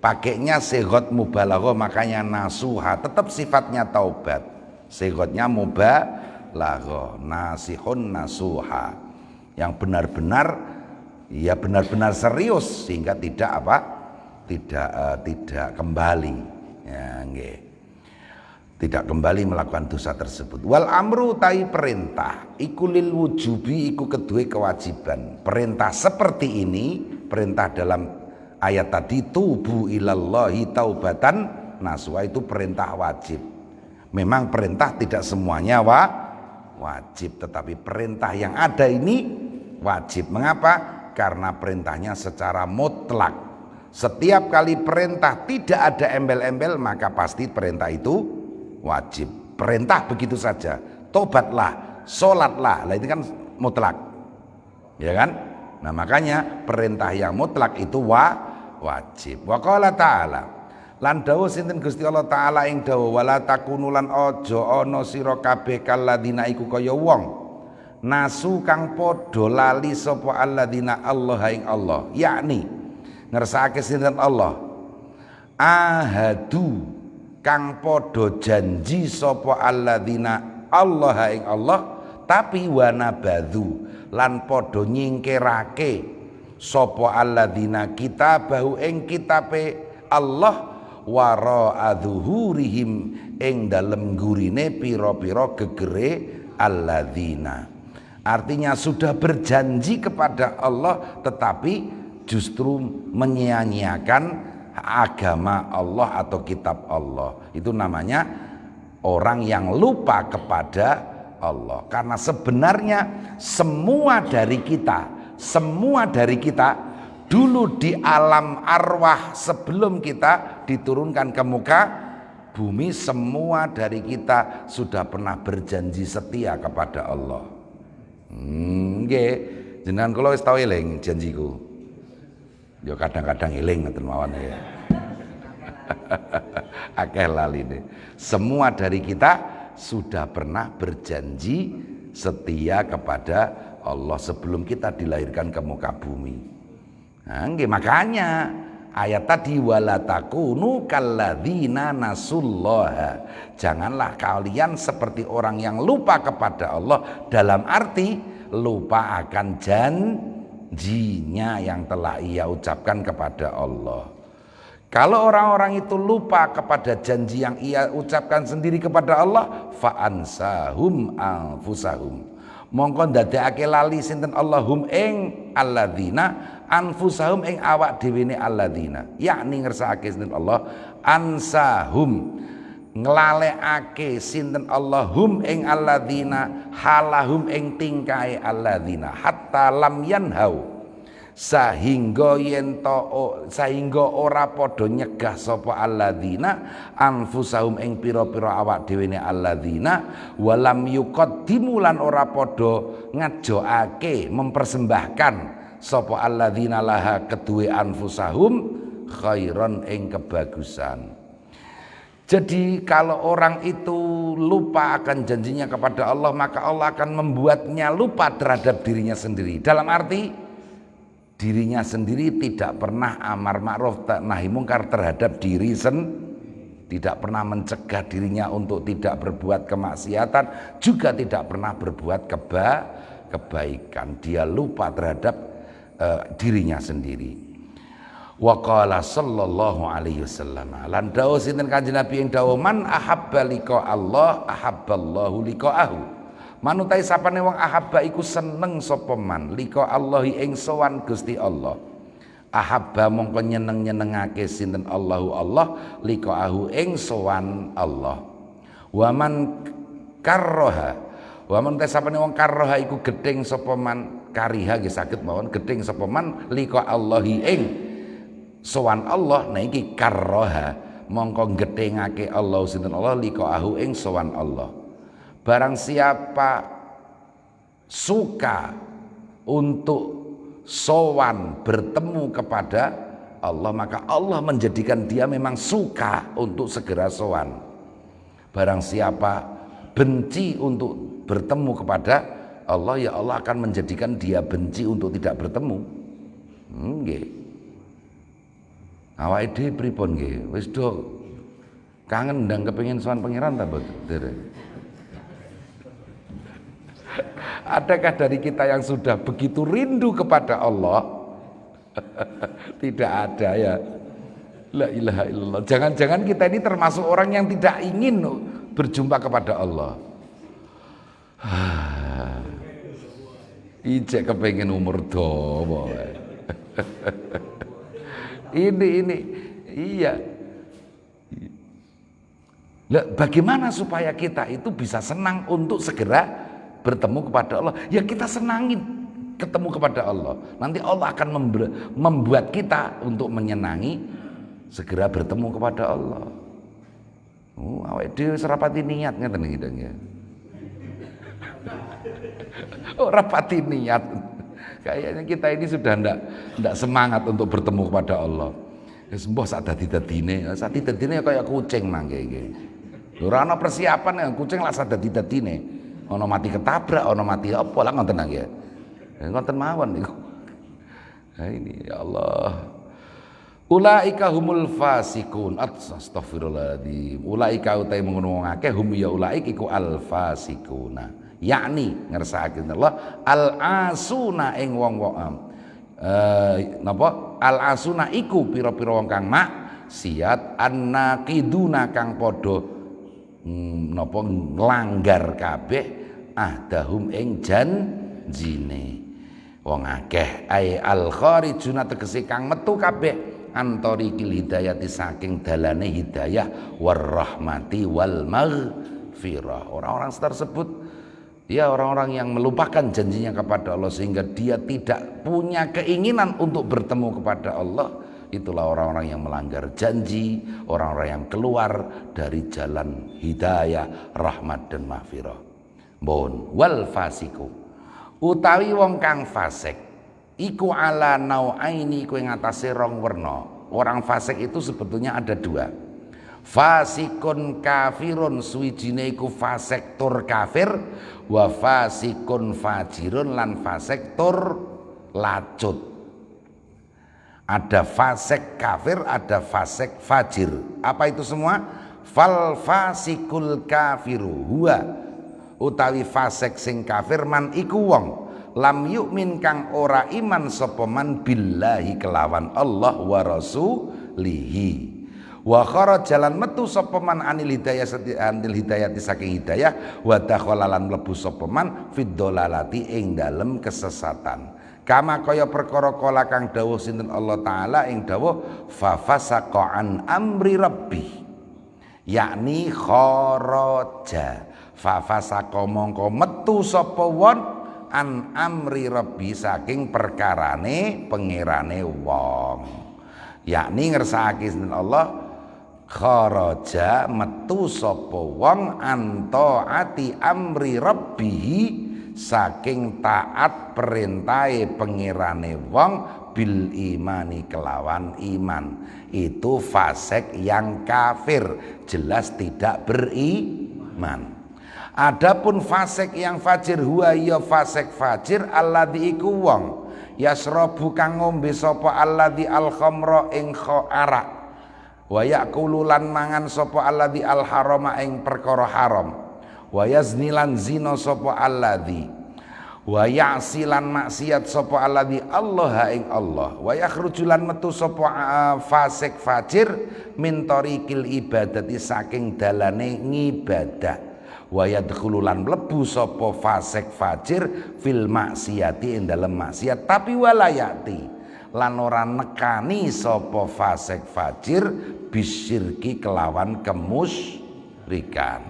Pakainya sighot mubalaghah, makanya nasuha, tetap sifatnya taubat. Sighotnya mubalaghah, nasihun nasuha. Yang benar-benar ya benar-benar serius sehingga tidak apa? Tidak kembali. Ya, nggih. Tidak kembali melakukan dosa tersebut. Wal amru tai perintah iku lil wujubi, iku kedue kewajiban. Perintah seperti ini, perintah dalam ayat tadi tubu ilallahi taubatan nasuha itu perintah wajib. Memang perintah tidak semuanya wajib, tetapi perintah yang ada ini wajib. Mengapa? Karena perintahnya secara mutlak. Setiap kali perintah tidak ada embel-embel, maka pasti perintah itu wajib. Perintah begitu saja, tobatlah, sholatlah, lah itu kan mutlak, ya kan? Nah makanya perintah yang mutlak itu wajib. Wa qala ta'ala, lan dawuh sinten Gusti Allah Ta'ala ing dawuh, wala takunu lan aja ana sira kabeh kalladina iku kaya wong nasu kang padha lali sapa alladzina Allah ing Allah, yakni ngersakake sinten Allah ahadu kang padha janji sapa alladzina Allah ing Allah, tapi wanabadhu lan padha nyingkirake sapa alladzina kitabahu ing kitabe Allah wara adzuhurihim ing dalem gurine pira-pira gegere alladzina. Artinya sudah berjanji kepada Allah tetapi justru menyia-nyiakan agama Allah atau kitab Allah. Itu namanya orang yang lupa kepada Allah. Karena sebenarnya semua dari kita dulu di alam arwah sebelum kita diturunkan ke muka bumi, semua dari kita sudah pernah berjanji setia kepada Allah. Nggih, jenengan kula wis tau eling janjiku. Ya kadang-kadang eling ngoten mawon ya. Akeh laline. Semua dari kita sudah pernah berjanji setia kepada Allah sebelum kita dilahirkan ke muka bumi. Nah, makanya ayat tadi wala takunu kalladzina nasullaha. Janganlah kalian seperti orang yang lupa kepada Allah, dalam arti lupa akan janjinya yang telah ia ucapkan kepada Allah. Kalau orang-orang itu lupa kepada janji yang ia ucapkan sendiri kepada Allah, fa ansahum anfusahum, mongko ndadekake lali sinten Allahum ing alladzina anfusahum ing awak dhewe ne alladzina, yakni ngersakake sinten Allah ansahum, nglalekake sinten Allahum ing alladzina halahum ing tingkae alladzina hatta lam yanhau, sehingga ora padha nyegah sapa alladzina anfusahum ing pira-pira awak dhewe ne alladzina walam yuqaddimu lan ora padha ngajokake mempersembahkan sapa alladzina laha keduwe anfusahum khairan ing kebagusan. Jadi kalau orang itu lupa akan janjinya kepada Allah, maka Allah akan membuatnya lupa terhadap dirinya sendiri. Dalam arti dirinya sendiri tidak pernah amar ma'ruf nahi mungkar terhadap diri tidak pernah mencegah dirinya untuk tidak berbuat kemaksiatan, juga tidak pernah berbuat kebaikan. Dia lupa terhadap dirinya sendiri. Wa qala sallallahu alaihi wasallam, lan dawuh sinten Kanjeng Nabi ing dawuh man ahabba liqa Allah ahabballahu liqa'ahu. Manutai sapane wong ahabba iku seneng sapa man liqa Allah ing sowan Gusti Allah. Ahabba mongko nyeneng-nyenengake sinten Allahu Allah liqa'ahu ing sowan Allah. Wa man karroha, wa man sapane wong karroha iku gedeng sapa man, kariha nggih saged mawon gedeng sapa man liqa Allah ing sowan Allah niki karroha mongko gethengake Allah sinten Allah liqa'ahu ing sowan Allah. Barang siapa suka untuk sowan bertemu kepada Allah, maka Allah menjadikan dia memang suka untuk segera sowan. Barang siapa benci untuk bertemu kepada Allah, ya Allah akan menjadikan dia benci untuk tidak bertemu. Nggih. Awake dhewe pripun nggih? Wis do kangen ndang kepengin sowan pangeran ta mboten? Adakah dari kita yang sudah begitu rindu kepada Allah? Tidak ada ya. La ilaha illallah. Jangan-jangan kita ini termasuk orang yang tidak ingin berjumpa kepada Allah. Ijek kepengen umur dawa. Ini iya. Lah, bagaimana supaya kita itu bisa senang untuk segera bertemu kepada Allah? Ya kita senangin ketemu kepada Allah. Nanti Allah akan membuat kita untuk menyenangi segera bertemu kepada Allah. Awake dhewe serapati niat ngeten iki Dang ya. Rapati niat. Kayaknya kita ini sudah ndak semangat untuk bertemu kepada Allah. Wis mbah sak dadi-dadine kaya kucing mangke iki. Ora ana persiapan kucing lak sak dadi-dadine. Ono mati ketabrak, ono mati apa lah ngoten nggih. Ngoten mawon niku. Nah ini ya Allah. Ulaika humul fasikun. Astaghfirullahaladzim. Ulaika utai mengono akeh hum ya ulaik iku al fasikuna. Yakni ngersakake Allah al asuna ing wong-wong napa al asuna iku pira-pira wong kang maksiat annaqiduna kang padha napa nglanggar kabeh ahdahum ing janjine. Wong akeh ai al kharijuna tegese kang metu kabeh antarikil hidayati saking dalane hidayah warahmati wal maghfirah. Orang-orang tersebut ya orang-orang yang melupakan janjinya kepada Allah sehingga dia tidak punya keinginan untuk bertemu kepada Allah. Itulah orang-orang yang melanggar janji, orang-orang yang keluar dari jalan hidayah, rahmat dan maghfirah. Mbon wal fasiku utawi wong kang fasik iku ala nauaini iku ing atase rong werna. Orang fasik itu sebetulnya ada dua. Fasikun kafirun suwijine iku fasik tur kafir, wa fasikun fajirun lan fasik tur lacut. Ada fasik kafir, ada fasik fajir. Apa itu semua? Fal fasikul kafiru huwa utawi fasik sing kafir man iku wong lam yu'min kang ora iman sapa man billahi kelawan Allah wa rasulihi. Wa kharajalan metu sapa man anil hidayah saking hidayah wa dakhalalan mlebu sapa man fid dolalati ing dalem kesesatan. Kama kaya perkara kala kang dawuh sinten Allah taala ing dawuh fa fasaqa an amri rabbi yakni kharaja fa fasaqa mongko metu sapa won an amri rabbi saking perkarane pangerane wong, yakni ngersakake sinten Allah kharaja metu sapa wong an taati amri rabbihi saking taat perintahe pangerane wong bil imani kelawan iman. Itu fasik yang kafir, jelas tidak beriman. Adapun fasik yang fajir huwa ya fasik fajir alladzi iku wong yasrabu kang ngombe sapa alladzi al khamra ing arak wa yaqulu lan mangan sapa alladzi al harama ing perkara haram wa yazni lan zina sapa alladzi wa ya'silan maksiat sapa alladzi Allah ing Allah wa yakhruju lan metu sapa fasik fajir min tariqil ibadati saking dalane ngibadah wa yadkhulu lan mlebu sapa fasik fajir fil maksiati ing dalem maksiat tapi walayati lan ora nekani sapa fasik fajir bisyirki kelawan kemusyrikan.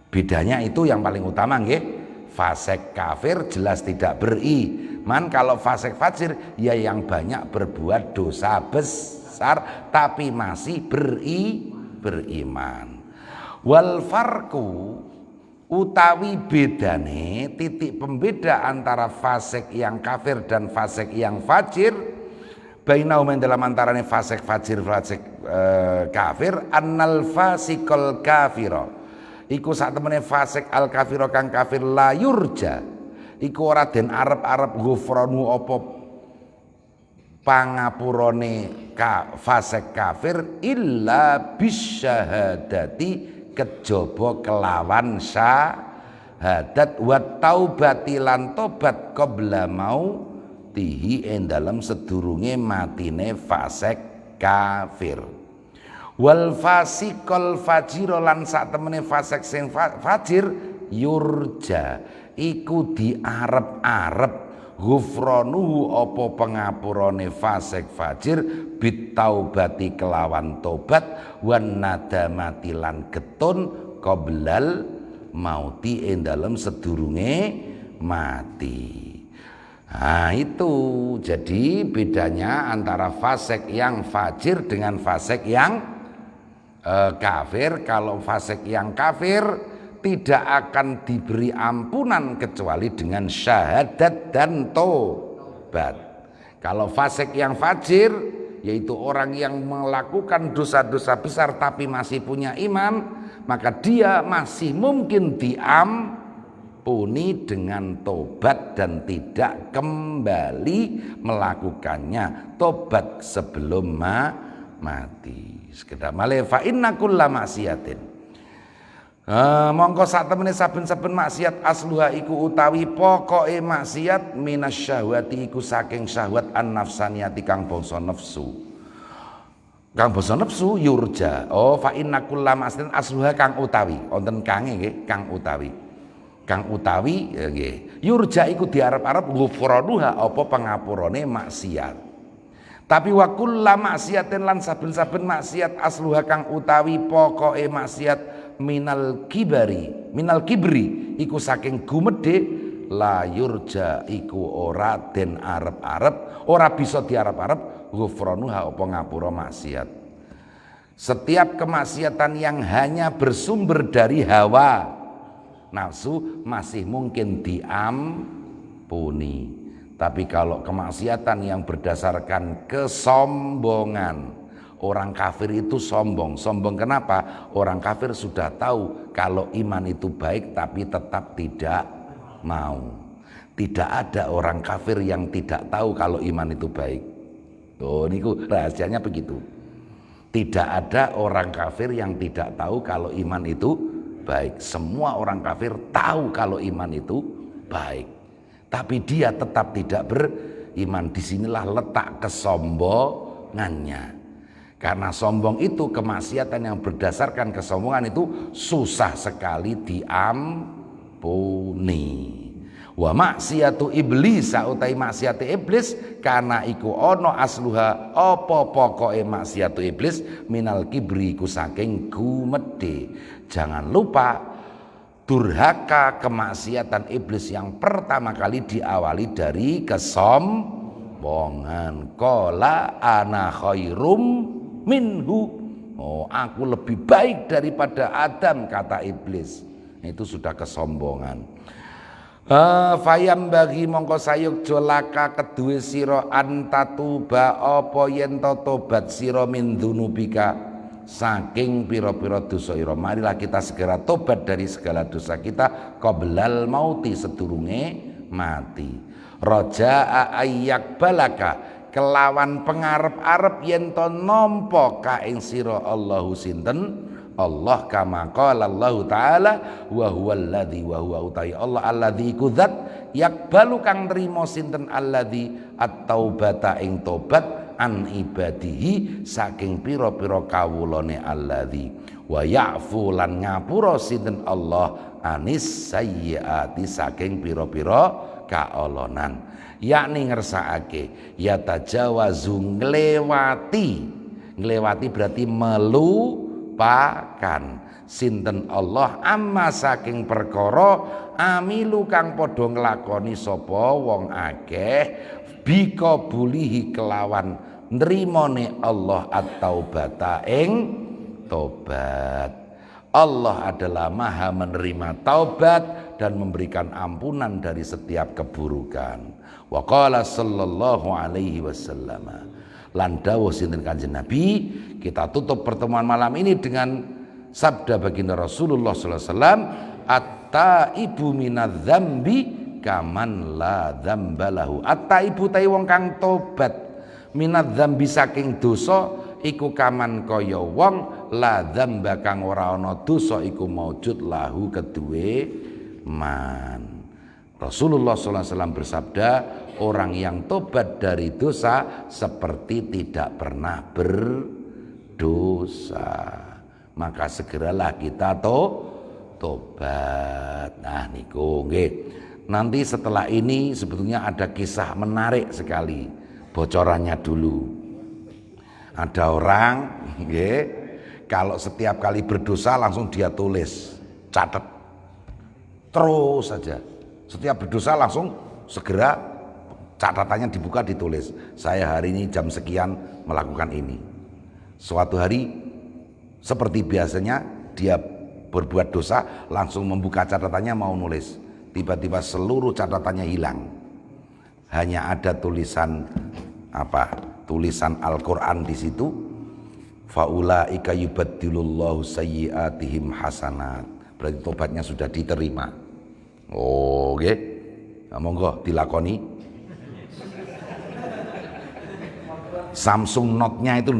Bedanya itu yang paling utama nggih. Fasik kafir jelas tidak beriman. Kalau fasik fajir ya yang banyak berbuat dosa besar. besar tapi masih beriman. Wal farku utawi bedane, titik pembeda antara fasik yang kafir dan fasik yang fajir, bainahum dalam antarane fasik fajir fasik kafir, annal fasikal kafira iku sak temene fasik al kafira kang kafir la yurja iku ora den arep-arep ghufranu apa pangapurane fasik kafir illa bisyahadati kejaba kelawan syahadat wa taubati lan tobat qabla mau tihi ing dalem sedurunge matine fasik kafir. Wal fasikol fajir lan sak temene fasik sing fajir yurja iku diarep-arep ghufranuhu apa pengapurane fasik fajir bitaubati kelawan tobat wan nadamati lan getun qoblal mauti ing dalem sedurunge mati. Nah itu jadi bedanya antara fasik yang fajir dengan fasik yang kafir. Kalau fasik yang kafir tidak akan diberi ampunan kecuali dengan syahadat dan tobat. Kalau fasik yang fajir yaitu orang yang melakukan dosa-dosa besar tapi masih punya iman, maka dia masih mungkin diampuni dengan tobat dan tidak kembali melakukannya, tobat sebelum mati. Sekedar malih fa inna kulla maksiatin mongko sak temene saben-saben maksiat asluha iku utawi pokoke maksiat minasyahwati iku saking syahwat an-nafsaniyati kang bangsa nafsu. Kang basa nafsu yurja. Oh fa inna kulla maksiatin asluha kang utawi. Wonten kange nggih, kang utawi. Kang utawi nggih. Yurja iku diarep-arep ghufranuha apa pangapurane maksiat. Tapi wa kulla maksiatin lan saben-saben maksiat asluha kang utawi pokoke maksiat minal kibri iku saking gumedhe la yurja iku ora den arep-arep, ora bisa diarep-arep ghufranuha apa ngapura maksiat. Setiap kemaksiatan yang hanya bersumber dari hawa nafsu masih mungkin diampuni. Tapi kalau kemaksiatan yang berdasarkan kesombongan, orang kafir itu sombong. Sombong kenapa? Orang kafir sudah tahu kalau iman itu baik tapi tetap tidak mau. Tidak ada orang kafir yang tidak tahu kalau iman itu baik. Oh, ini rahasianya begitu. Tidak ada orang kafir yang tidak tahu kalau iman itu baik. Semua orang kafir tahu kalau iman itu baik. Tapi dia tetap tidak beriman. Disinilah letak kesombongannya. Karena sombong itu, kemaksiatan yang berdasarkan kesombongan itu susah sekali diampuni. Wa maksiatu iblis sautai maksiate iblis karena iku ono asluha apa pokoke maksiatu iblis minal kibri ku saking gumedhe. Jangan lupa durhaka kemaksiatan iblis yang pertama kali diawali dari kesombongan. Qala ana khairum minhu. Oh, aku lebih baik daripada Adam, kata iblis. Itu sudah kesombongan. Fayam bagi mongko sayuk jolaka kedue sira antatuba apa yen tobat sira min dzunubika saking pira-pira dosa ira. Marilah kita segera tobat dari segala dosa kita qoblal mauti sedurunge mati. Raja'a ayyak balaka kelawan pengarep-arep yen to nampa ka ing sira Allahu sinten Allah kama qala Allah taala wa huwal ladzi wa huwa utai Allah alladzi kudzat yakbalu kang trimo sinten alladzi at-taubata ing tobat an ibadihi saking pira-pira kawulane alladzi wa ya'fu lan ngapura sinten Allah anis sayyiati saking pira-pira kaolonan, yakni ngersakake ya tajawazu nglewati berarti melupakan sinten Allah amma saking perkara amilu kang padha nglakoni sapa wong akeh bika bulihi kelawan nrimone Allah at-taubata ing tobat. Allah adalah maha menerima taubat dan memberikan ampunan dari setiap keburukan. Wa qala sallallahu alaihi wasallam, lan dawuh sinten Kanjeng Nabi. Kita tutup pertemuan malam ini dengan sabda baginda Rasulullah sallallahu alaihi wasallam, at-taibu minadz-dzambi kaman la dzambalahu. At-taibu ta wong kang tobat minadz-dzambi saking dosa iku kaman kaya wong la dzamba kang ora ana dosa iku maujud lahu keduwe man. Rasulullah SAW bersabda, orang yang tobat dari dosa seperti tidak pernah berdosa. Maka segeralah kita tobat. Nah niku nggih. Nanti setelah ini sebetulnya ada kisah menarik sekali. Bocorannya dulu. Ada orang nggih, kalau setiap kali berdosa langsung dia tulis, catat. Terus saja. Setiap berdosa langsung segera catatannya dibuka, ditulis. Saya hari ini jam sekian melakukan ini. Suatu hari seperti biasanya dia berbuat dosa, langsung membuka catatannya mau nulis. Tiba-tiba seluruh catatannya hilang. Hanya ada tulisan tulisan Al-Qur'an di situ. Faulaika yubaddilullahu sayyi'atihim hasanat. Berarti tobatnya sudah diterima. Oh, nggih. Nah, monggo dilakoni. Samsung Note-nya itu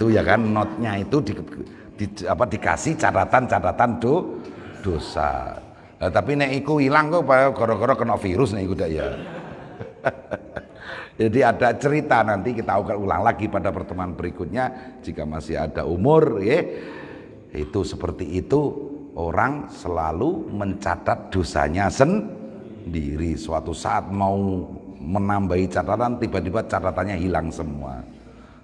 ya kan, Note-nya itu dikasih catatan dosa. Nah, tapi nek iku ilang kok gara-gara kena virus nek iku dak ya. Jadi ada cerita, nanti kita akan ulang lagi pada pertemuan berikutnya jika masih ada umur ya. Itu seperti itu. Orang selalu mencatat dosanya sendiri. Suatu saat mau menambahi catatan, tiba-tiba catatannya hilang semua.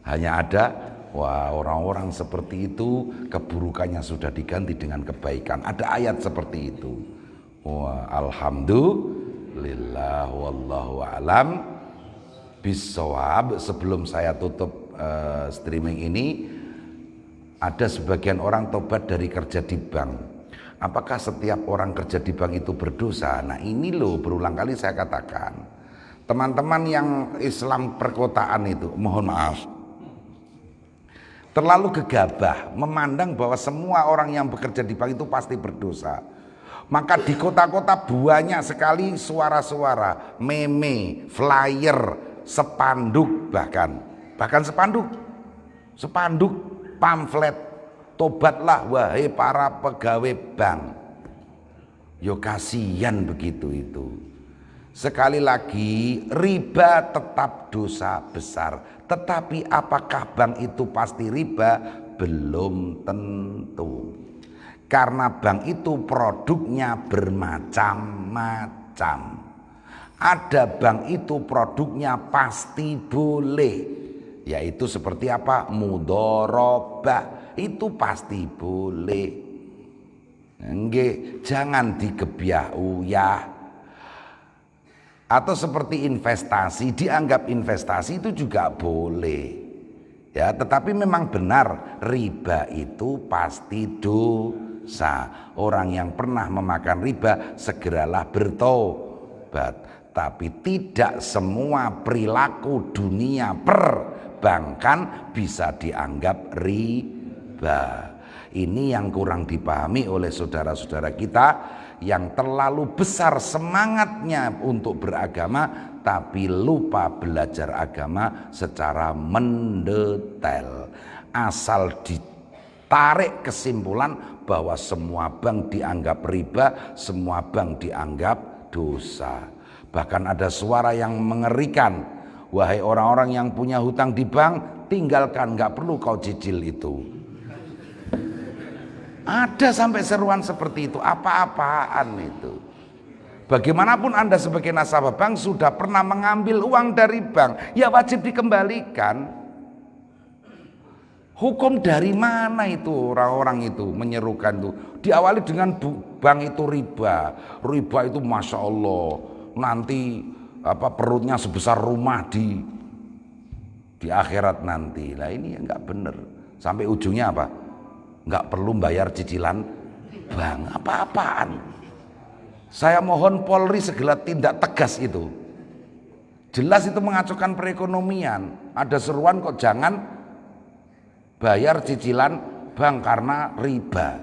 Hanya ada, orang-orang seperti itu keburukannya sudah diganti dengan kebaikan. Ada ayat seperti itu. Alhamdulillah wallahu alam bissawab. Sebelum saya tutup streaming ini, ada sebagian orang tobat dari kerja di bank. Apakah setiap orang kerja di bank itu berdosa? Nah ini loh, berulang kali saya katakan, teman-teman yang Islam perkotaan itu, mohon maaf, terlalu gegabah memandang bahwa semua orang yang bekerja di bank itu pasti berdosa. Maka di kota-kota banyak sekali suara-suara, meme, flyer, spanduk, bahkan spanduk, pamflet, tobatlah wahai para pegawai bank. Yo kasihan begitu itu. Sekali lagi, riba tetap dosa besar. Tetapi apakah bank itu pasti riba? Belum tentu. Karena bank itu produknya bermacam-macam. Ada bank itu produknya pasti boleh. Yaitu seperti apa? Mudharabah. Itu pasti boleh. Nggih, jangan digebyah uyah. Atau seperti investasi, dianggap investasi itu juga boleh. Ya, tetapi memang benar riba itu pasti dosa. Orang yang pernah memakan riba segeralah bertobat. Tapi tidak semua perilaku dunia perbankan bisa dianggap riba. Ini yang kurang dipahami oleh saudara-saudara kita yang terlalu besar semangatnya untuk beragama tapi lupa belajar agama secara mendetail. Asal ditarik kesimpulan bahwa semua bank dianggap riba, semua bank dianggap dosa. Bahkan ada suara yang mengerikan, wahai orang-orang yang punya hutang di bank, tinggalkan, gak perlu kau cicil itu. Ada sampai seruan seperti itu. Apa-apaan itu? Bagaimanapun Anda sebagai nasabah bank sudah pernah mengambil uang dari bank, ya wajib dikembalikan. Hukum dari mana itu orang-orang itu menyerukan itu? Diawali dengan bank itu riba. Riba itu Masya Allah, nanti perutnya sebesar rumah di di akhirat nanti. Lah ini enggak benar. Sampai ujungnya apa? Enggak perlu bayar cicilan bank. Apa-apaan? Saya mohon Polri segera tindak tegas itu. Jelas itu mengacaukan perekonomian. Ada seruan kok jangan bayar cicilan bank karena riba.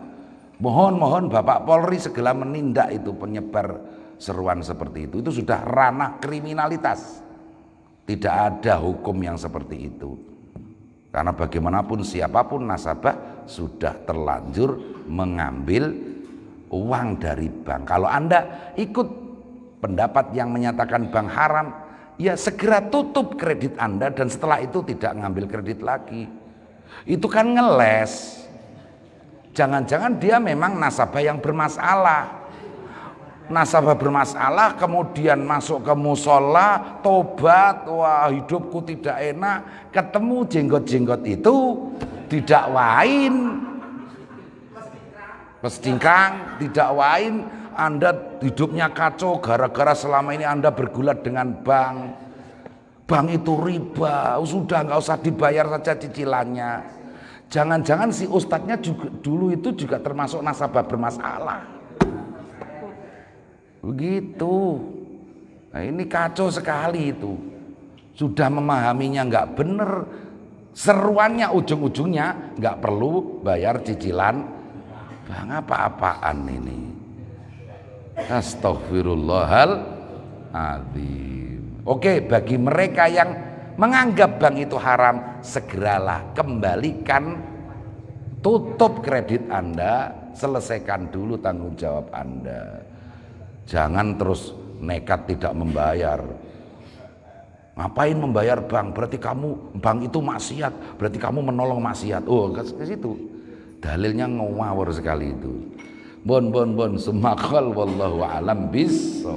Mohon Bapak Polri segera menindak itu penyebar seruan seperti itu. Itu sudah ranah kriminalitas. Tidak ada hukum yang seperti itu. Karena bagaimanapun siapapun nasabah sudah terlanjur mengambil uang dari bank. Kalau Anda ikut pendapat yang menyatakan bank haram, ya segera tutup kredit Anda dan setelah itu tidak ngambil kredit lagi. Itu kan ngeles. Jangan-jangan dia memang nasabah yang bermasalah. Nasabah bermasalah kemudian masuk ke musola, tobat, wah hidupku tidak enak, ketemu jenggot-jenggot itu didakwain pestingkang, didakwain Anda hidupnya kacau gara-gara selama ini Anda bergulat dengan bank. Bank itu riba, sudah nggak usah dibayar saja cicilannya. Jangan-jangan si ustadznya juga, dulu itu juga termasuk nasabah bermasalah. Begitu. Nah ini kacau sekali itu. Sudah memahaminya nggak bener. Seruannya ujung-ujungnya nggak perlu bayar cicilan. Bang apa-apaan ini. Astaghfirullahaladzim. Oke, bagi mereka yang menganggap bank itu haram, segeralah kembalikan, tutup kredit Anda, selesaikan dulu tanggung jawab Anda. Jangan terus nekat tidak membayar. Ngapain membayar bank? Berarti kamu, bank itu maksiat, berarti kamu menolong maksiat. Oh, ke situ. Dalilnya ngawur sekali itu. Bon, sumakal wallahu alam bis.